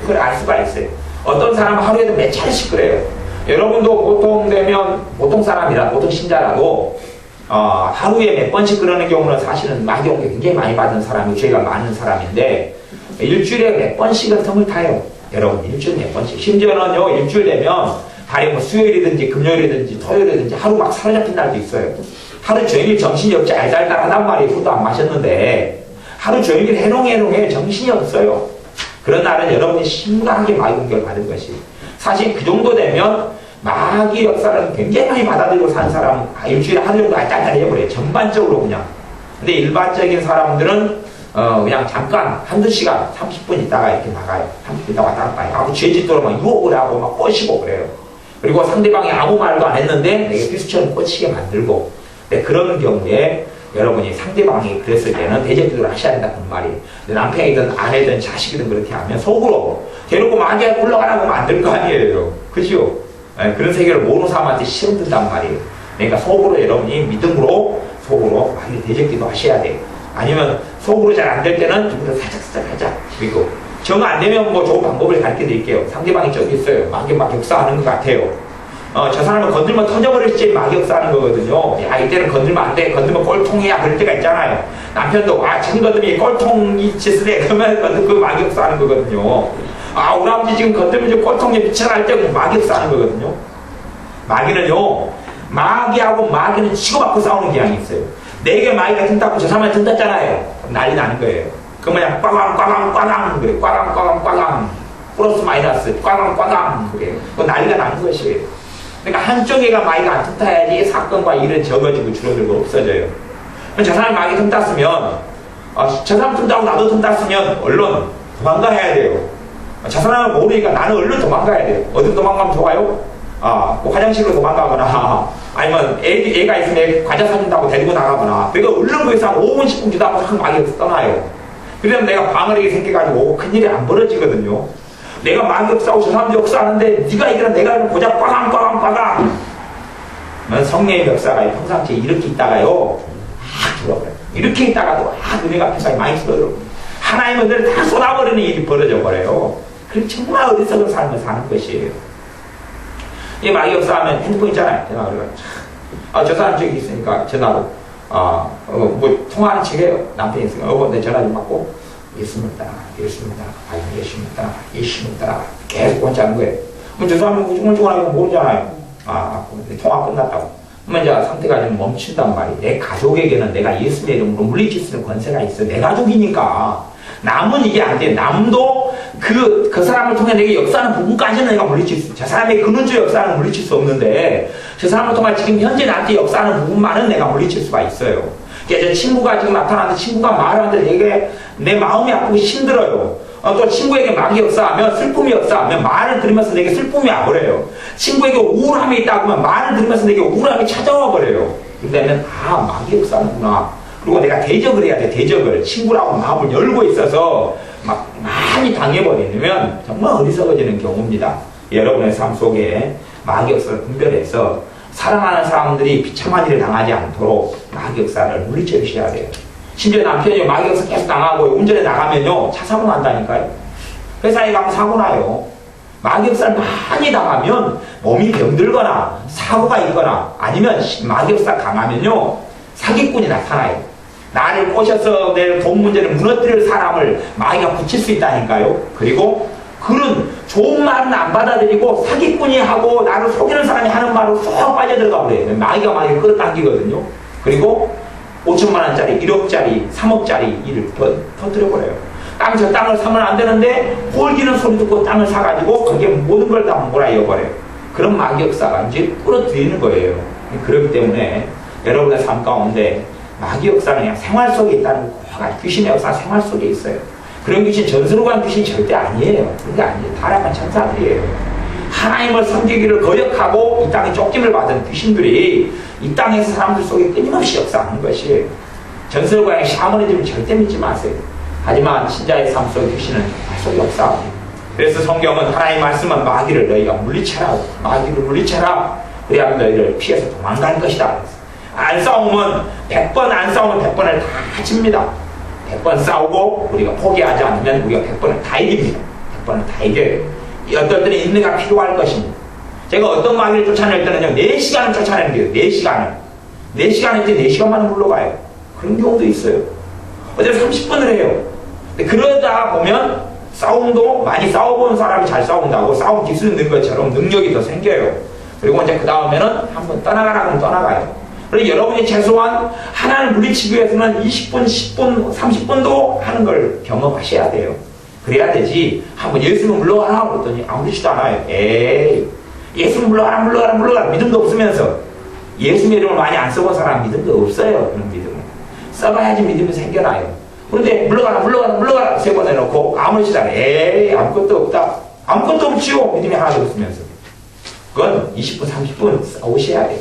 그걸 알 수가 있어요. 어떤 사람은 하루에도 몇 차례씩 그래요. 여러분도 보통 사람이라 보통 신자라도 하루에 몇 번씩 그러는 경우는 사실은 마귀 공격 굉장히 많이 받은 사람이 죄가 많은 사람인데 일주일에 몇 번씩은 틈을 타요. 여러분 일주일에 몇 번씩. 심지어는요 일주일 되면 다리 뭐 수요일이든지 금요일이든지 토요일이든지 하루 막 사로잡힌 날도 있어요. 하루 종일 정신이 없지 알달달하단 말이에요. 술도 안 마셨는데 하루 종일 해롱해롱해 정신이 없어요. 그런 날은 여러분이 심각하게 마귀 공격을 받은 것이 사실 그 정도 되면 마귀 역사를 굉장히 많이 받아들이고 사는 사람은 일주일에 하루 정도 알달달해버려요. 전반적으로 그냥. 근데 일반적인 사람들은 그냥 잠깐 한두 시간 30분 있다가 이렇게 나가요. 30분 있다가 왔다 갔다 해요. 죄짓도록 막 유혹을 하고 막 꼬시고 그래요. 그리고 상대방이 아무 말도 안 했는데 내게 비수처럼 꽂히게 만들고 그런 경우에 여러분이 상대방이 그랬을 때는 대적기도를 하셔야 된다는 말이에요. 남편이든 아내든 자식이든 그렇게 하면 속으로 대놓고 마귀가 굴러가라고 하면 안 될 거 아니에요. 그죠? 그런 세계를 모르는 사람한테 시험 든단 말이에요. 그러니까 속으로 여러분이 믿음으로 속으로 많이 대적기도 하셔야 돼요. 아니면 속으로 잘 안 될 때는 좀 더 살짝 하자. 그리고 정 안 되면 뭐 좋은 방법을 가르쳐 드릴게요. 상대방이 저기 있어요. 마귀 막 역사하는 것 같아요. 저 사람을 건들면 터져버릴지 막역사하는 거거든요. 야, 이때는 건들면 안 돼. 건들면 꼴통이야. 그럴 때가 있잖아요. 남편도, 지금 건들면 꼴통이 짓을 해. 그러면 그 막역사하는 거거든요. 우리 아버지 지금 건들면 좀 꼴통이 미쳐날 때 막역사하는 거거든요. 마귀는요, 마귀하고 마귀는 치고받고 싸우는 경향이 있어요. 내게 마귀가 틈탔고 저 사람한테 틈탔잖아요. 난리 나는 거예요. 그러면 그냥 꽝꽝꽝꽝꽝 그래. 꽝꽝꽝꽝꽝 플러스 마이너스 꽝꽝꽝꽝 그래. 그 난리가 나는 것이에요. 그러니까 한쪽에가 마귀가 안 틈타야지 사건과 일은 적어지고 줄어들고 없어져요. 저 사람이 마귀 틈탔으면 저 사람 틈타고 나도 틈탔으면 얼른 도망가야 돼요. 저 사람을 모르니까 나는 얼른 도망가야 돼요. 어디 도망가면 좋아요? 꼭 화장실로 도망가거나 아니면 애가 있으면 과자 사준다고 데리고 나가거나 내가 얼른 거기서 한 5분 10분 기다리고 한 마귀에서 떠나요. 그러면 내가 방어력이 생겨가지고 큰일이 안 벌어지거든요. 내가 마귀 역사하고 저 사람도 역사하는데 네가 이기나 내가 이기나 보자 빠강빠강빠강 성령의 역사가 평상시에 이렇게 있다가요 들어버려요. 이렇게 있다가도 은혜가 앞에서 많이 쏟아들어 하나님의 은혜를 다 쏟아버리는 일이 벌어져 버려요. 그래서 정말 어리석은 삶을 사는 것이에요. 이 마귀 역사하면 핸드폰 있잖아요. 전화 그래가지고 저 사람 저기 있으니까 전화로 통화하는 척해요. 남편이 있으니까 내 전화 좀 받고 예수님이다 계속 원치하는 거예요. 그럼 저 사람은 우중충하게 모르잖아요. 통화 끝났다고. 그러면 이제 상태가 좀 멈춘단 말이에요. 내 가족에게는 내가 예수의 이름으로 물리칠 수 있는 권세가 있어. 내 가족이니까. 남은 이게 안 돼. 남도 그 사람을 통해 내게 역사하는 부분까지는 내가 물리칠 수 있어. 저 사람의 근원적 역사는 물리칠 수 없는데 저 사람을 통해 지금 현재 나한테 역사하는 부분만은 내가 물리칠 수가 있어요. 제 친구가 지금 나타나는데 친구가 말하는데 되게 내 마음이 아프고 힘들어요. 또 친구에게 마귀 역사하면 슬픔이 역사하면 말을 들으면서 내게 슬픔이 와버려요. 친구에게 우울함이 있다고 하면 말을 들으면서 내게 우울함이 찾아와 버려요. 그러면 마귀 역사하는구나. 그리고 내가 대적을 해야 돼. 대적을. 친구라고 마음을 열고 있어서 막 많이 당해버리면 정말 어리석어지는 경우입니다. 여러분의 삶 속에 마귀 역사를 분별해서 사랑하는 사람들이 비참한 일을 당하지 않도록 마귀 역사를 물리쳐 주셔야 돼요. 심지어 남편이 마귀 역사 계속 당하고 운전에 나가면요 차 사고 난다니까요. 회사에 가면 사고 나요. 마귀 역사를 많이 당하면 몸이 병들거나 사고가 있거나 아니면 마귀 역사 강하면요 사기꾼이 나타나요. 나를 꼬셔서 내 돈 문제를 무너뜨릴 사람을 마귀가 붙일 수 있다니까요. 그리고 그런 좋은 말은 안 받아들이고 사기꾼이 하고 나를 속이는 사람이 하는 말로 쏙 빠져들어가 버려요. 마귀가 끌어당기거든요. 그리고 5천만 원짜리, 1억짜리, 3억짜리 일을 터뜨려버려요. 저 땅을 사면 안 되는데 홀기는 소리 듣고 땅을 사가지고 거기에 모든 걸 다 몰아이어버려요. 그런 마귀 역사가 이제 끌어들이는 거예요. 그렇기 때문에 여러분의 삶 가운데 마귀 역사는 그냥 생활 속에 있다는 거가 귀신의 역사가 생활 속에 있어요. 그런 귀신, 전수로 간 귀신이 절대 아니에요. 그게 아니에요. 타락한 천사들이에요. 하나님을 섬기기를 거역하고 이 땅에 쫓김을 받은 귀신들이 이 땅에서 사람들 속에 끊임없이 역사하는 것이에요. 전설과의 샤머니즘을 절대 믿지 마세요. 하지만 신자의 삶 속에 귀신은 계속 역사합니다. 그래서 성경은 하나님의 말씀은 마귀를 너희가 물리쳐라. 마귀를 물리쳐라. 그래야 너희를 피해서 도망갈 것이다. 안 싸우면 100번 안 싸우면 100번을 다 집니다. 100번 싸우고 우리가 포기하지 않으면 우리가 100번을 다 이깁니다. 100번을 다 이겨요. 어떨 때는 인내가 필요할 것입니다. 제가 어떤 마귀를 쫓아낼 때는요 4시간을 쫓아내는 거예요. 4시간을. 4시간인데 4시간만은 물러가요. 그런 경우도 있어요. 어제 30분을 해요. 근데 그러다 보면 싸움도 많이 싸워본 사람이 잘 싸운다고 싸움 기술 는 것처럼 능력이 더 생겨요. 그리고 이제 그 다음에는 한번 떠나가라 하면 떠나가요. 그리고 여러분이 최소한 하나를 물리치기 위해서는 20분, 10분, 30분도 하는 걸 경험하셔야 돼요. 그래야 되지. 한번 예수님 물러가라 그랬더니 아무렇지도 않아요. 에이, 예수님 물러가라 믿음도 없으면서 예수님의 이름을 많이 안 써본 사람 믿음도 없어요. 그런 믿음은 써봐야지 믿음이 생겨나요. 그런데 물러가라 3번 해놓고 아무렇지도 않아요. 에이, 아무것도 없다. 아무것도 없지요. 믿음이 하나도 없으면서. 그건 20분, 30분 싸우셔야 돼요.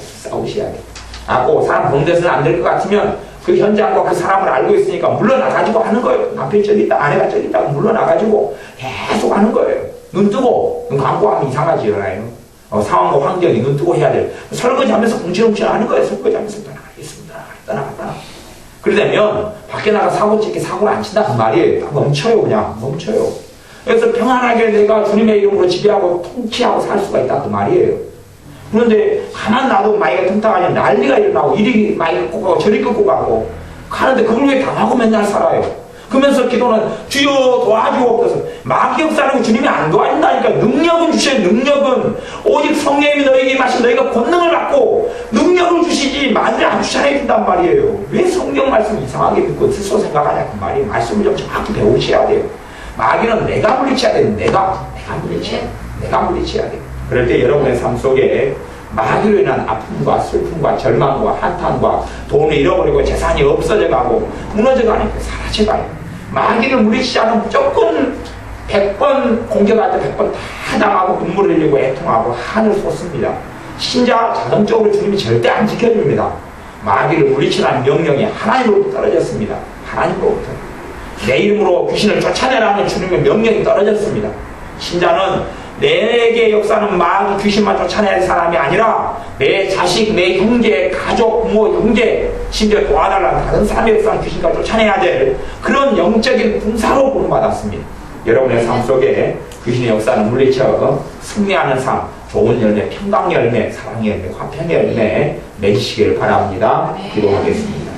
꼭 사람 보는 데서는 안 될 것 같으면 그 현장과 그 사람을 알고 있으니까 물러나가지고 하는 거예요. 남편이 저기 있다, 아내가 저기 있다, 물러나가지고 계속 하는 거예요. 눈 뜨고, 눈 감고 하면 이상하지, 않아요? 상황과 환경이 눈 뜨고 해야 돼요. 설거지 하면서 뭉치뭉치 하는 거예요. 설거지 하면서 떠나가. 그러려면 밖에 나가 사고를 안 친다, 그 말이에요. 멈춰요, 그냥. 멈춰요. 그래서 평안하게 내가 주님의 이름으로 지배하고 통치하고 살 수가 있다, 그 말이에요. 그런데 가만 놔도 마귀가 틈타가지고 난리가 일어나고 이리 마귀가 끌고 가고 저리 끌고 가고 가는데 그걸 왜 당하고 맨날 살아요? 그러면서 기도는 주여 도와주옵소서. 마귀 역사는 주님이 안 도와준다니까. 능력은 주셔요. 능력은 오직 성령님이 너에게 임하시면 너희가 권능을 받고 능력을 주시지 마귀를 안 추천해 준단 말이에요. 왜 성경 말씀 이상하게 믿고 스스로 생각하냐 그 말이에요. 말씀을 좀 정확히 배우셔야 돼요. 마귀는 내가 물리쳐야 돼요. 내가 물리쳐야 돼요. 그럴 때 여러분의 삶 속에 마귀로 인한 아픔과 슬픔과 절망과 한탄과 돈을 잃어버리고 재산이 없어져가고 무너져가니까 사라져가요. 마귀를 물리치지 않으면 무조건 100번 공격할 때 100번 다 당하고 눈물을 흘리고 애통하고 한을 쏟습니다. 신자 자동적으로 주님이 절대 안 지켜줍니다. 마귀를 물리치라는 명령이 하나님으로부터 떨어졌습니다. 하나님으로부터. 내 이름으로 귀신을 쫓아내라는 주님의 명령이 떨어졌습니다. 신자는 내게 역사는 마귀 귀신만 쫓아내야 할 사람이 아니라 내 자식, 내 형제, 가족, 부모, 형제, 심지어 도와달라는 다른 사람의 역사는 귀신과 쫓아내야 될 그런 영적인 군사로 부름받았습니다. 여러분의 삶 속에 귀신의 역사는 물리쳐 승리하는 삶, 좋은 열매, 평강 열매, 사랑 열매, 화평 열매 맺으시기를 바랍니다. 기도하겠습니다.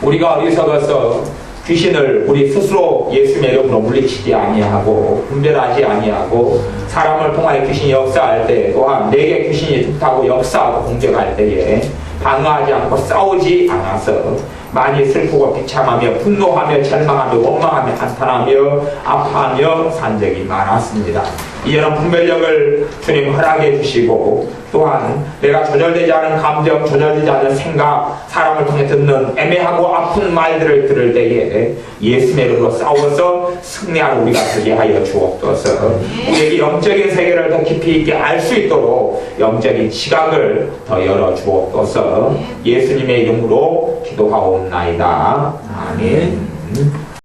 우리가 어리석어서 귀신을 우리 스스로 예수님의 이름으로 물리치지 아니하고 분별하지 아니하고 사람을 통하여 귀신이 역사할 때 또한 내게 귀신이 틈타고 역사하고 공격할 때에 방어하지 않고 싸우지 않아서 많이 슬프고 비참하며 분노하며 절망하며 원망하며 한탄하며 아파하며 산 적이 많았습니다. 이제는 분별력을 주님 허락해 주시고 또한 내가 조절되지 않은 감정, 조절되지 않은 생각, 사람을 통해 듣는 애매하고 아픈 말들을 들을 때에 예수님의 이름으로 싸워서 승리하는 우리가 되게 하여 주옵소서. 우리에게 영적인 세계를 더 깊이 있게 알 수 있도록 영적인 지각을 더 열어 주옵소서. 예수님의 이름으로 기도하옵나이다. 아멘.